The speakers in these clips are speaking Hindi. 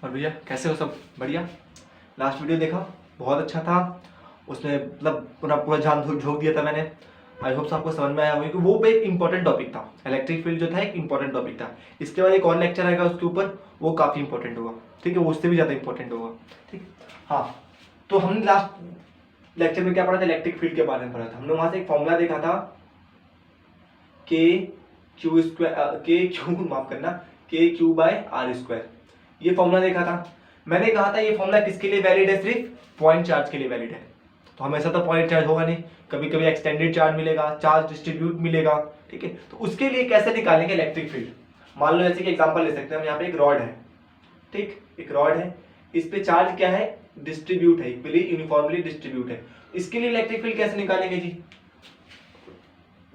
और भैया कैसे हो? सब बढ़िया। लास्ट वीडियो देखा, बहुत अच्छा था। उसमें मतलब पूरा पूरा जान झोंक दिया था मैंने। आई होप आपको समझ में आया होगा कि वो पे एक इंपॉर्टेंट टॉपिक था। इलेक्ट्रिक फील्ड जो था एक इंपॉर्टेंट टॉपिक था। इसके बाद एक और लेक्चर आएगा उसके ऊपर, वो काफ़ी इंपॉर्टेंट होगा। ठीक है, वो उससे भी ज़्यादा इंपॉर्टेंट होगा। ठीक। हाँ, तो हमने लास्ट लेक्चर में क्या पढ़ा था? इलेक्ट्रिक फील्ड के बारे में पढ़ा था। हमने वहाँ से एक फॉर्मूला देखा था, के क्यू स्क्वायर, के क्यू माफ करना, के क्यू बाय आर स्क्वायर। ये फॉर्मूला देखा था। मैंने कहा था ये फॉर्मूला किसके लिए वैलिड है? सिर्फ पॉइंट चार्ज के लिए वैलिड है। तो हमेशा तो पॉइंट चार्ज होगा नहीं, कभी कभी एक्सटेंडेड चार्ज मिलेगा, चार्ज डिस्ट्रीब्यूट मिलेगा। ठीक है, तो उसके लिए कैसे निकालेंगे इलेक्ट्रिक फील्ड? मान लो जैसे कि एग्जांपल ले सकते हैं हम। यहाँ पे एक रॉड है, ठीक, एक रॉड है, इस पे चार्ज क्या है? डिस्ट्रीब्यूट है, इक्वली यूनिफॉर्मली डिस्ट्रीब्यूट है। इसके लिए इलेक्ट्रिक फील्ड कैसे निकालेंगे जी?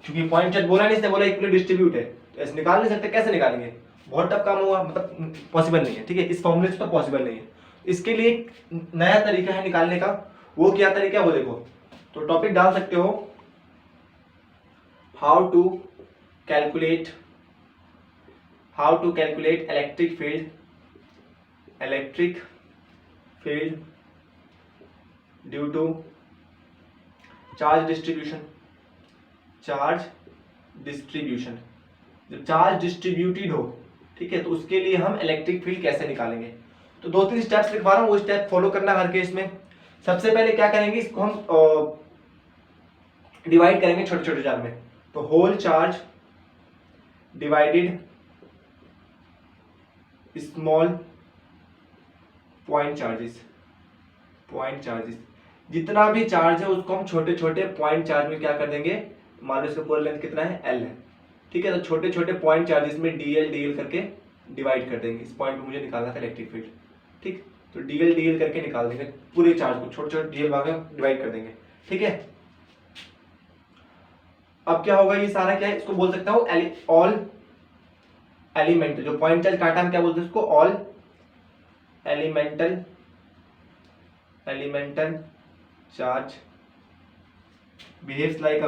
क्योंकि पॉइंट चार्ज बोला नहीं, इसने बोला इक्वली डिस्ट्रीब्यूट है, तो ऐसे निकाल नहीं सकते। कैसे निकालेंगे? बहुत टफ काम होगा, मतलब पॉसिबल नहीं है। ठीक है, इस फॉर्मूले से तो पॉसिबल नहीं है। इसके लिए एक नया तरीका है निकालने का। वो क्या तरीका है वो देखो। तो टॉपिक डाल सकते हो, how to calculate electric field due to charge distribution. जब चार्ज डिस्ट्रीब्यूटेड हो, ठीक है, तो उसके लिए हम इलेक्ट्रिक फील्ड कैसे निकालेंगे? तो 2-3 स्टेप्स लिखवा रहा हूं, वो स्टेप फॉलो करना हर केस में। सबसे पहले क्या करेंगे, इसको हम डिवाइड करेंगे छोटे छोटे चार्ज में। तो whole charge divided small point charges. जितना भी चार्ज है उसको हम छोटे छोटे पॉइंट चार्ज में क्या कर देंगे? मान लो इसका पूरा लेंथ कितना है? L है। ठीक है, तो छोटे छोटे पॉइंट चार्जेस में dl करके डिवाइड कर देंगे। इस पॉइंट पे मुझे निकालना था इलेक्ट्रिक फील्ड। ठीक, तो dl करके निकाल देंगे पूरे चार्ज को, छोटे छोटे dl भाग में डिवाइड कर देंगे। ठीक है, अब क्या होगा? ये सारा क्या है? इसको बोल सकता हूँ ऑल एलिमेंटल। जो पॉइंट चार्ज काटा हम क्या बोलते हैं उसको? All elemental charge behaves like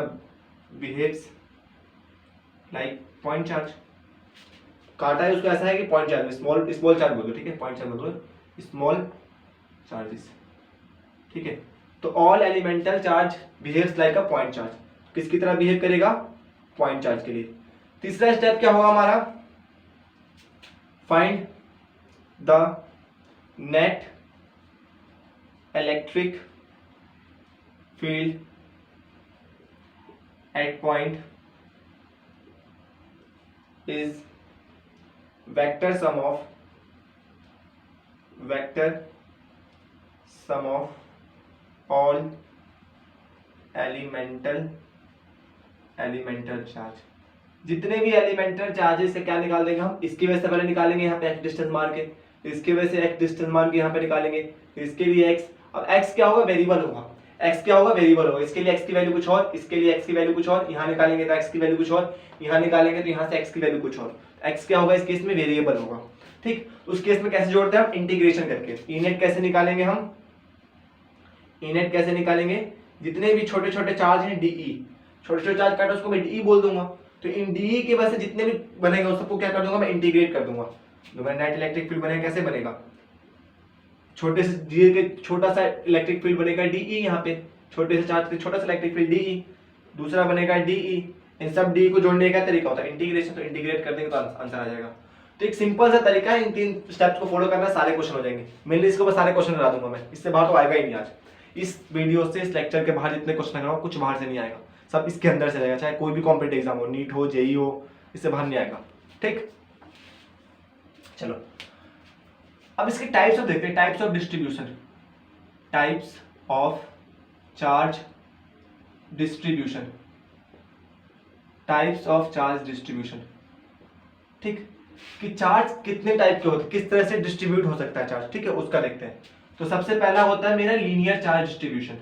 point charge. काटा है उसको ऐसा है कि पॉइंट चार्ज, स्मॉल चार्ज बोल दो। ठीक है, पॉइंट चार्ज बोल दो, स्मॉल चार्जेस। ठीक है, तो all elemental charge behaves like a point charge. किसकी तरह बिहेव करेगा? पॉइंट चार्ज के लिए। तीसरा स्टेप क्या होगा हमारा? Find the net electric field at point is vector sum of all elemental charge. जितने भी एलिमेंटल चार्जेस है क्या निकाल देंगे हम? इसकी वजह से पहले निकालेंगे यहाँ पे x डिस्टेंस मार के, इसकी वजह से x डिस्टेंस मार के यहाँ पे निकालेंगे, इसके लिए x। अब x क्या होगा? वेरिएबल होगा। इसके लिए x की वैल्यू कुछ और, इसके लिए x की वैल्यू कुछ और, यहाँ निकालेंगे तो x की वैल्यू कुछ और, यहाँ निकालेंगे तो यहाँ से x की वैल्यू कुछ और। x क्या होगा? इस केस में वेरिएबल होगा। ठीक, उस केस में कैसे जोड़ते हैं हम? इंटीग्रेशन करके। इनेट कैसे निकालेंगे हम? जितने भी छोटे छोटे चार्ज हैं dE, छोटे छोटे चार्ज काटा उसको मैं dE बोल दूंगा। तो इन dE के वजह से जितने भी बनेगा उस सबको क्या कर दूंगा? मैं इंटीग्रेट कर दूंगा। तो मेरा नेट इलेक्ट्रिक फील्ड बनेगा, कैसे बनेगा? छोटे से dE के छोटा सा इलेक्ट्रिक फील्ड बनेगा dE, यहाँ पे छोटे से चार्ज के छोटा सा इलेक्ट्रिक फील्ड dE, दूसरा बनेगा dE। इन सब डी को जोड़ने का तरीका होता है इंटीग्रेशन। तो इंटीग्रेट कर देंगे तो आंसर आ जाएगा। तो एक सिंपल सा तरीका है, इन 3 स्टेप्स को फॉलो करना, सारे क्वेश्चन हो जाएंगे। मेनली इसको बस सारे क्वेश्चन करा दूंगा मैं, इससे बाहर तो आएगा ही नहीं आज। इस वीडियो से, इस लेक्चर के बाहर जितने क्वेश्चन कराऊं कुछ बाहर से नहीं आएगा, सब इसके अंदर से रहेगा। चाहे कोई भी कॉम्पिटेटिव एग्जाम हो, नीट हो, जेई हो, इससे बाहर नहीं आएगा। ठीक, चलो अब इसके टाइप्स ऑफ देखते हैं। Types of distribution, types of charge distribution, types of charge distribution. ठीक, कि चार्ज कितने टाइप के होते हैं, किस तरह से डिस्ट्रीब्यूट हो सकता है चार्ज। ठीक है, उसका देखते हैं। तो सबसे पहला होता है मेरा लीनियर चार्ज डिस्ट्रीब्यूशन।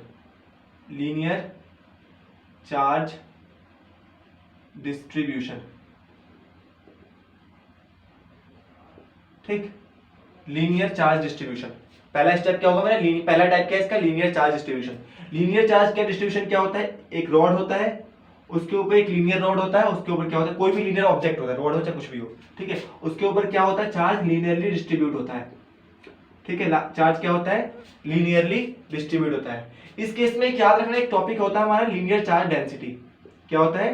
ठीक, लीनियर चार्ज डिस्ट्रीब्यूशन। पहला स्टेप क्या होगा मेरा? पहला टाइप क्या है इसका? Linear charge distribution. Linear charge का डिस्ट्रीब्यूशन क्या होता है? एक रॉड होता है, उसके ऊपर एक लीनियर रॉड होता है, उसके ऊपर क्या होता है? कोई भी लीनियर ऑब्जेक्ट होता है, रॉड हो चाहे कुछ भी हो। ठीक है, उसके ऊपर क्या होता है? चार्ज लीनियरली डिस्ट्रीब्यूट होता है। ठीक है, चार्ज क्या होता है, लीनियरली डिस्ट्रीब्यूट होता है। इस केस में याद रखना एक टॉपिक होता है हमारा लीनियर चार्ज डेंसिटी। क्या होता है,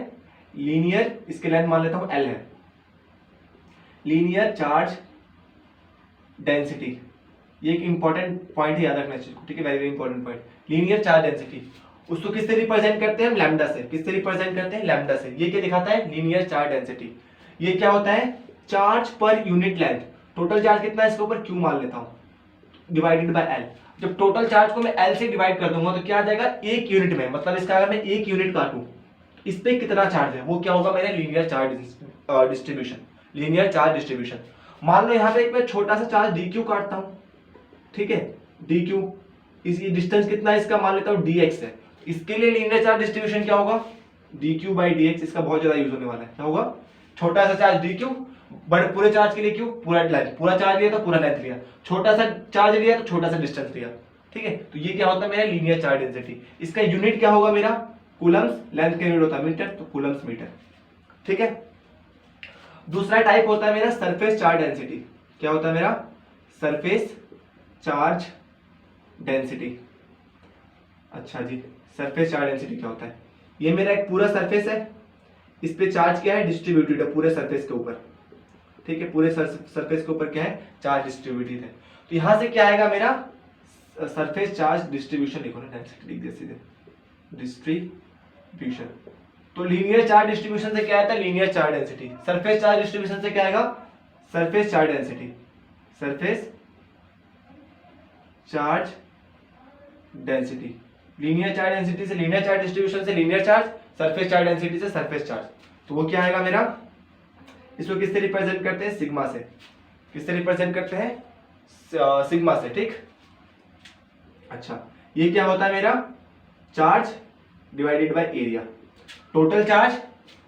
लीनियर, इसके लेंथ मान लेता हूं L है, लीनियर चार्ज डेंसिटी, ये एक इंपॉर्टेंट पॉइंट है, याद रखना चीज को, ठीक है, very very important point. Linear charge density, उसको किससे रिप्रेजेंट करते हैं हम, लैम्डा से। किससे रिप्रेजेंट करते हैं, लैम्डा से। ये क्या दिखाता है, लीनियर चार्ज डेंसिटी। ये क्या होता है, charge per unit length. Total charge कितना है इसके ऊपर, Q मान लेता हूं, डिवाइडेड बाय L। जब टोटल चार्ज को मैं L से डिवाइड कर दूंगा तो क्या आ जाएगा, एक यूनिट में, मतलब इसका अगर मैं एक यूनिट काटूं, इस पे कितना चार्ज है, वो क्या होगा मेरा linear charge distribution. Linear charge distribution. मान लो यहाँ पे एक मैं छोटा सा चार्ज dq काटता हूं, ठीक है, dq, इस डिस्टेंस कितना है इसका, मान लेता हूं dx है। इसके लिए लीनियर चार्ज डिस्ट्रीब्यूशन क्या होगा, dq बाई dx। इसका बहुत ज्यादा यूज होने वाला है। क्या होगा, छोटा सा चार्ज dq, बड़े पूरे चार्ज के लिए क्यों, पूरा लेंथ, पूरा चार्ज लिया तो पूरा लेंथ लिया, छोटा सा चार्ज लिया तो छोटा सा डिस्टेंस लिया, ठीक है। तो ये क्या होता है मेरा लीनियर चार्ज डेंसिटी। इसका यूनिट क्या होगा मेरा, कूलम्स, लेंथ का यूनिट होता है मीटर, तो कूलम्स मीटर, ठीक है। दूसरा टाइप होता है मेरा सरफेस चार्ज डेंसिटी। क्या होता है मेरा, सरफेस चार्ज डेंसिटी। अच्छा जी, सरफेस चार्ज डेंसिटी क्या होता है, ये मेरा एक पूरा सरफेस है, इस पे चार्ज क्या है, डिस्ट्रीब्यूटेड है पूरे सरफेस के ऊपर, ठीक है, पूरे सरफेस के ऊपर क्या है, चार्ज डिस्ट्रीब्यूटेड है। तो यहां से क्या आएगा मेरा, सरफेस चार्ज डिस्ट्रीब्यूशन लिखो ना, डेंसिटी लिख दे सीधे, डिस्ट्रीब्यूशन। तो लीनियर चार्ज डिस्ट्रीब्यूशन से क्या आता है, linear charge density. Surface charge distribution से क्या आएगा, surface charge density, surface charge density. Linear charge density से लीनियर चार्ज डिस्ट्रीब्यूशन से linear charge, surface charge density से सरफेस चार्ज। तो वो क्या आएगा मेरा, इसको किससे रिप्रेजेंट करते हैं, सिग्मा से। किससे रिप्रेजेंट करते हैं, सिग्मा से, ठीक। अच्छा, ये क्या होता है मेरा, charge divided by area. Total charge,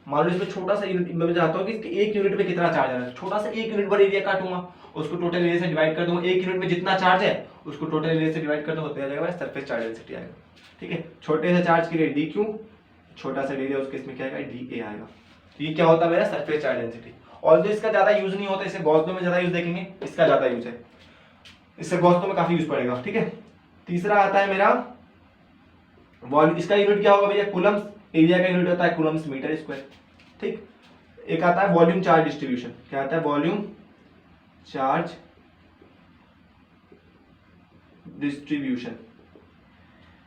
मान लो इसमें छोटा सा यूनिट, मैं चाहता हूं कि एक यूनिट में कितना चार्ज आ रहा है, छोटा सा एक यूनिट पर एरिया काटूंगा, उसको टोटल एरिया से डिवाइड कर दूंगा, एक यूनिट में जितना चार्ज है उसको टोटल एरिया से डिवाइड कर दो, होता जाएगा सरफेस चार्ज डेंसिटी आएगा, ठीक है। छोटे से चार्ज के लिए dq, छोटा सा एरिया उसके इसमें क्या आएगा, dA आएगा। तो ये क्या होता है मेरा सरफेस चार्ज डेंसिटी। और जो इसका ज्यादा यूज नहीं होता, इसे गॉसलो में ज्यादा यूज देखेंगे, इसका ज्यादा यूज है, इससे गॉसलो में काफी यूज पड़ेगा, ठीक है। तीसरा आता है मेरा वॉल्यूम, इसका यूनिट क्या होगा भैया, कूलम्स, एरिया का यूनिट होता है कूलम्स मीटर स्क्वायर, ठीक। एक आता है वॉल्यूम चार्ज डिस्ट्रीब्यूशन। क्या आता है, वॉल्यूम चार्ज डिस्ट्रीब्यूशन,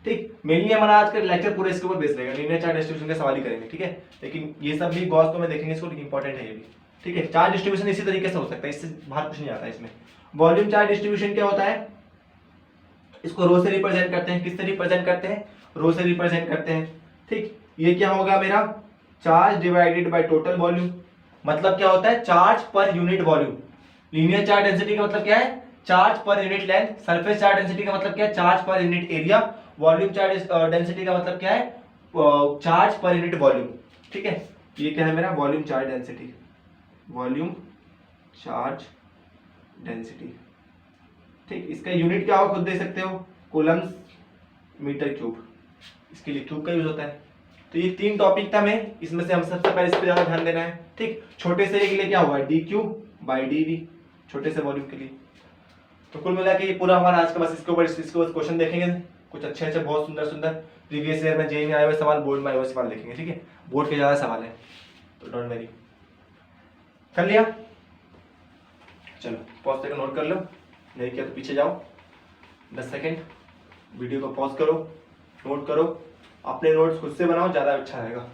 ठीक। मेनली हमारा आज का लेक्चर पूरे इसके ऊपर बेस रहेगा, लीनियर चार्ज डिस्ट्रीब्यूशन का सवाल ही करेंगे, ठीक है। लेकिन ये सब भी गॉस तो में देखेंगे इसको, इंपॉर्टेंट है ये भी, ठीक है। चार्ज डिस्ट्रीब्यूशन इसी तरीके से हो सकता है, इससे बाहर कुछ नहीं आता इसमें। वॉल्यूम चार्ज डिस्ट्रीब्यूशन क्या होता है, इसको रो से रिप्रेजेंट करते हैं। किससे रिप्रेजेंट करते हैं, रो से रिप्रेजेंट करते हैं, ठीक। ये क्या होगा मेरा, charge divided by total volume. मतलब क्या होता है, charge per unit volume. Linear charge density का मतलब क्या है, charge per unit length. Surface charge density का मतलब क्या है, charge per unit area. Volume charge density का मतलब क्या है, चार्ज पर यूनिट वॉल्यूम, ठीक है। ये क्या है मेरा, volume charge density, volume charge density, ठीक। इसका यूनिट क्या हो खुद दे सकते हो, कूलम्स मीटर क्यूब, इसके लिए क्यूब का यूज होता है। तो ये तीन टॉपिक था में, इसमें से हम सबसे पहले इस पे ज्यादा ध्यान देना है, ठीक। छोटे से के लिए क्या होगा, dq बाई dv, छोटे से वॉल्यूम के लिए। तो कुल मिला के ये पूरा हमारा आज का बस इसके ऊपर क्वेश्चन देखेंगे, कुछ अच्छे अच्छे बहुत सुंदर सुंदर प्रीवियस ईयर में जेई में आए हुए सवाल, बोर्ड में आए हुए सवाल देखेंगे, ठीक है। बोर्ड के ज्यादा सवाल है तो डोंट वरी। कर लिया, चलो पॉज करके नोट कर लो, नहीं किया तो पीछे जाओ 10 सेकेंड, वीडियो को पॉज करो, नोट करो, अपने नोट्स खुद से बनाओ, ज्यादा अच्छा रहेगा,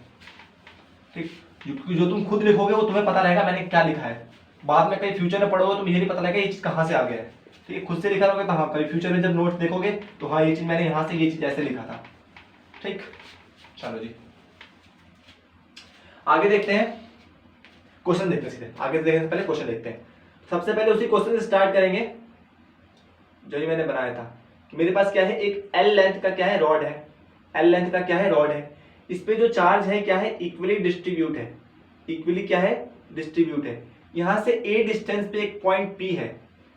ठीक। क्योंकि जो तुम खुद लिखोगे वो तुम्हें पता रहेगा मैंने क्या लिखा है। बाद में कहीं फ्यूचर में पढ़ोगे तो मुझे नहीं पता लगेगा ये चीज कहाँ से आ गया है, ठीक है। खुद से लिखा रहोगे तो हाँ, कभी फ्यूचर में जब नोट्स देखोगे तो हाँ ये चीज मैंने यहाँ से ये चीज ऐसे लिखा था, ठीक। चलो जी आगे देखते हैं, क्वेश्चन देखते हैं सीधे। आगे देखने से पहले क्वेश्चन देखते हैं। सबसे पहले उसी क्वेश्चन से स्टार्ट करेंगे जो ही मैंने बनाया था कि मेरे पास क्या है, एक एल लेंथ का क्या है, रॉड है। एल लेंथ का क्या है, रॉड है। इस पे जो चार्ज है क्या है, इक्वली डिस्ट्रीब्यूट है। इक्वली क्या है, डिस्ट्रीब्यूट है। यहां से ए डिस्टेंस पे एक पॉइंट पी है,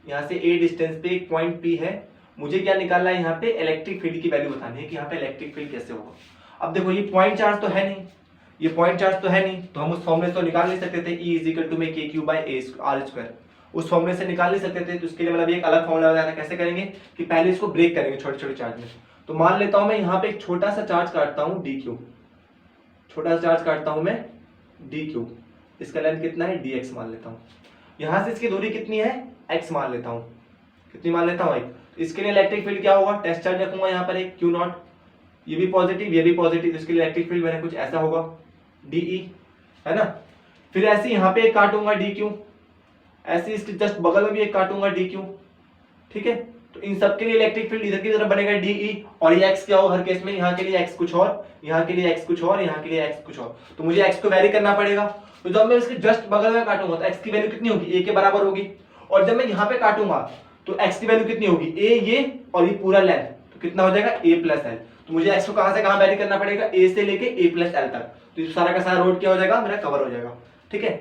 यहां से ए डिस्टेंस पे एक पॉइंट पी है। मुझे क्या निकालना है, यहाँ पे इलेक्ट्रिक फील्ड की वैल्यू बतानी है कि यहाँ पे इलेक्ट्रिक फील्ड कैसे होगा। अब देखो ये पॉइंट चार्ज तो है नहीं, ये पॉइंट चार्ज तो है नहीं, तो हम उस फॉर्मूले से तो निकाल नहीं सकते थे, E इज इक्वल टू में के क्यू बाई आर स्क्वायर। उस फॉर्मूले से निकाल नहीं सकते थे, तो उसके लिए मतलब एक अलग फॉर्मूला बताया था। कैसे करेंगे कि पहले इसको ब्रेक करेंगे छोटे छोटे चार्ज में। तो मान लेता हूं मैं यहाँ पे एक छोटा सा चार्ज काटता हूँ डी क्यू, छोटा सा चार्ज काटता हूं मैं डी क्यू, इसका लेंथ कितना है डी एक्स मान लेता हूँ। यहां से इसकी दूरी कितनी है एक्स मान लेता हूँ, कितनी मान लेता हूँ एक। इसके लिए इलेक्ट्रिक फील्ड क्या होगा, टेस्ट चार्ज रखूंगा यहाँ पर एक क्यू नॉट, ये भी पॉजिटिव ये भी पॉजिटिव, इसके लिए इलेक्ट्रिक फील्ड मैंने कुछ ऐसा होगा डीई, है ना। फिर ऐसे यहाँ पे एक काटूंगा डी क्यू, ऐसे इसके जस्ट बगल में भी एक काटूंगा डी क्यू, ठीक है। तो इन सब के लिए इलेक्ट्रिक फील्ड इधर की तरफ बनेगा डीई, और ये एक्स क्या होगा हर केस में, यहाँ के लिए एक्स कुछ और, यहाँ के लिए एक्स कुछ और, यहाँ के लिए एक्स कुछ और। तो मुझे एक्स को वैरी करना पड़ेगा। तो जब मैं इसके जस्ट बगल में काटूंगा तो एक्स की वैल्यू कितनी होगी, ए के बराबर होगी। और जब मैं यहाँ पे काटूंगा तो एक्स की वैल्यू कितनी होगी, ए ये और ये पूरा लेंथ, तो कितना हो जाएगा ए प्लस एल। तो मुझे एक्स को कहां से कहां वैरी करना पड़ेगा, ए से लेके ए प्लस एल तक। तो सारा का सारा रोड क्या हो जाएगा मेरा, कवर हो जाएगा, ठीक है।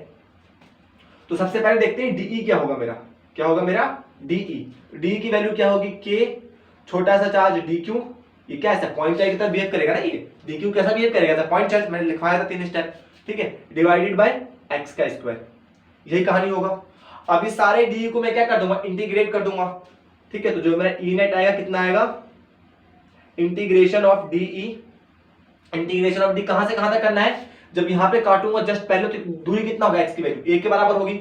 तो सबसे पहले देखते हैं डीई क्या होगा मेरा, क्या होगा मेरा डीई। डीई की वैल्यू क्या होगी, के छोटा सा चार्ज डी क्यू, ये क्या ऐसा पॉइंट चार्ज की तरह बिहेव करेगा ना, ये डी क्यू कैसा बिहेव करेगा, पॉइंट चार्ज मैंने लिखवाया था 3 स्टेप, ठीक है, डिवाइडेड बाय एक्स का स्क्वायर, यही कहानी होगा। अब इस सारे डी को मैं क्या कर दूंगा, इंटीग्रेट कर दूंगा, ठीक है। तो जो मेरा ई नेट आएगा कितना आएगा, integration of d E, integration of d कहां से कहां तक करना है, जब यहां पे काटूंगा जस्ट पहले तो दूरी कितना होगा एक्स की वैल्यू ए के बराबर होगी,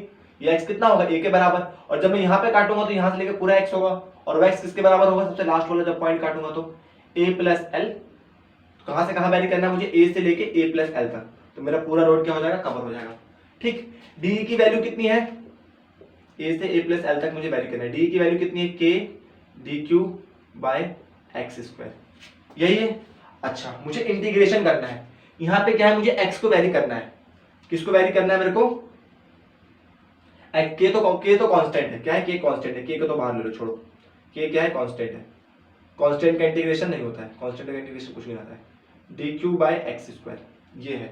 ये एक्स कितना होगा ए के बराबर, और जब मैं यहां पे काटूंगा तो यहां से लेकर पूरा एक्स होगा, और वह एक्स किसके बराबर होगा, सबसे लास्ट वाला जब पॉइंट काटूंगा तो ए प्लस एल। कहां से कहां वैरी करना है मुझे, ए से लेके ए प्लस एल तक, तो मेरा पूरा रोड क्या हो जाएगा, कवर हो जाएगा, ठीक। डी की वैल्यू कितनी है, ए से ए प्लस एल तक मुझे वैरी करना है, डी की वैल्यू कितनी है, k d q by x square, यही है। अच्छा मुझे इंटीग्रेशन करना है, यहां पे क्या है मुझे एक्स को वैरी करना है, किसको वैरी करना है मेरे को, के तो कांस्टेंट है, क्या है के कांस्टेंट है, के को तो बाहर ले लो छोड़ो, के क्या है कांस्टेंट है, कांस्टेंट का इंटीग्रेशन नहीं होता है, कांस्टेंट का इंटीग्रेशन कुछ नहीं आता है, d q by x square ये है।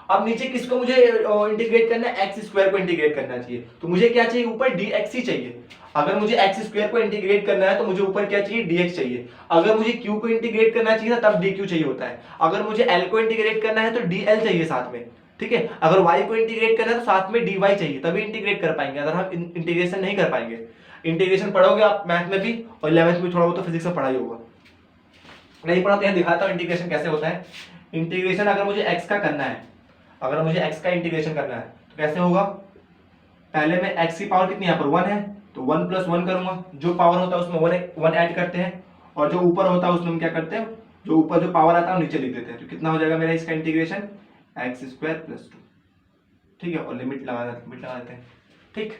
अब नीचे किसको मुझे इंटीग्रेट करना है, एक्स स्क्वायर को इंटीग्रेट करना चाहिए, तो मुझे क्या चाहिए ऊपर डी एक्स ही चाहिए। अगर मुझे एक्स स्क्वायर को इंटीग्रेट करना है तो मुझे ऊपर क्या चाहिए, डी एक्स चाहिए। अगर मुझे क्यू को इंटीग्रेट करना चाहिए तब डी क्यू चाहिए होता है। अगर मुझे एल को इंटीग्रेट करना है तो डी एल चाहिए साथ में, ठीक है। अगर वाई को इंटीग्रेट करना है तो साथ में डी वाई चाहिए, तभी इंटीग्रेट कर पाएंगे, अगर हम इंटीग्रेशन नहीं कर पाएंगे। इंटीग्रेशन पढ़ोगे आप मैथ में भी, और 11th में थोड़ा बहुत तो फिजिक्स में पढ़ा ही होगा, नहीं पढ़ा तो यहाँ दिखाता हूँ इंटीग्रेशन कैसे होता है। इंटीग्रेशन अगर मुझे एक्स का करना है, अगर मुझे x का इंटीग्रेशन करना है तो कैसे होगा, पहले मैं x की पावर कितनी यहाँ पर 1 है, तो 1 + 1 करूंगा, जो पावर होता है उसमें 1 ऐड करते हैं, और जो ऊपर होता है उसमें हम क्या करते हैं, जो ऊपर जो पावर आता है नीचे लिख देते हैं। तो कितना हो जाएगा मेरा इसका इंटीग्रेशन, x² + 2, ठीक है। और लिमिट लगा देते हैं, ठीक।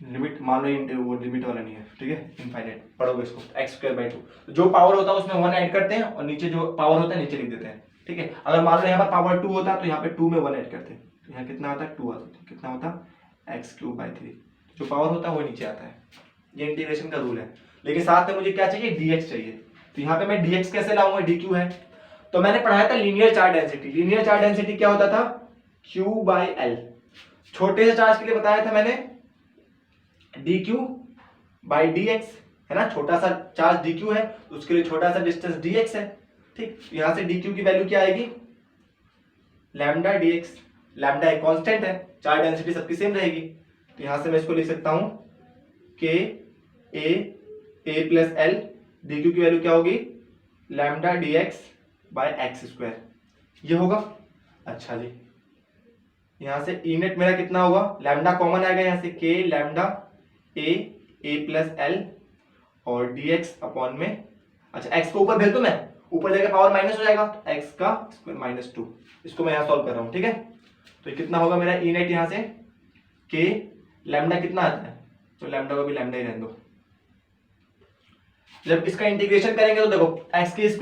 लिमिट मान लो वो लिमिट वाला नहीं है, ठीक है, इनफाइनाइट पढ़ोगे इसको, x²/2, जो पावर होता है उसमें 1 ऐड करते हैं और नीचे जो पावर होता है नीचे लिख देते हैं, ठीक है। अगर मान लो यहाँ पर पावर 2 होता है तो यहाँ पे 2 में 1 ऐड करते हैं, तो यहाँ कितना आता है 2 आता है, कितना होता है x³/3, जो पावर होता है वो नीचे आता है। ये इंटीग्रेशन का रूल है। लेकिन साथ में मुझे क्या चाहिए, dx चाहिए, तो यहाँ पे मैं dx कैसे लाऊंगा, dq है। तो मैंने पढ़ाया था linear charge density, linear charge density क्या होता था, q/l। छोटे से चार्ज के लिए बताया था मैंने dq/dx, है ना, छोटा सा चार्ज dq है तो उसके लिए छोटा सा डिस्टेंस dx है, ठीक। यहां से dq की वैल्यू क्या आएगी, लैम्डा dx, लैम्डा एक कांस्टेंट है, चार्ज डेंसिटी सबकी सेम रहेगी, तो यहां से मैं इसको लिख सकता हूं k a plus l, dq की वैल्यू क्या होगी, लैम्डा dx/x², ये होगा। अच्छा जी, यहां से ई नेट मेरा कितना होगा, लैम्डा कॉमन आएगा यहाँ से, k lambda a plus l और dx अपॉन में, अच्छा x को ऊपर भेज दो, मैं ऊपर जाकर पावर माइनस हो जाएगा, तो x का स्क्वायर -2, इसको मैं यहाँ सॉल्व कर रहा हूँ, ठीक है। तो कितना होगा मेरा ई नेट यहाँ से, k लैम्डा कितना आता है, तो लैम्डा को भी लैम्डा ही रहने दो। जब इसका इंटीग्रेशन करेंगे तो देखो x²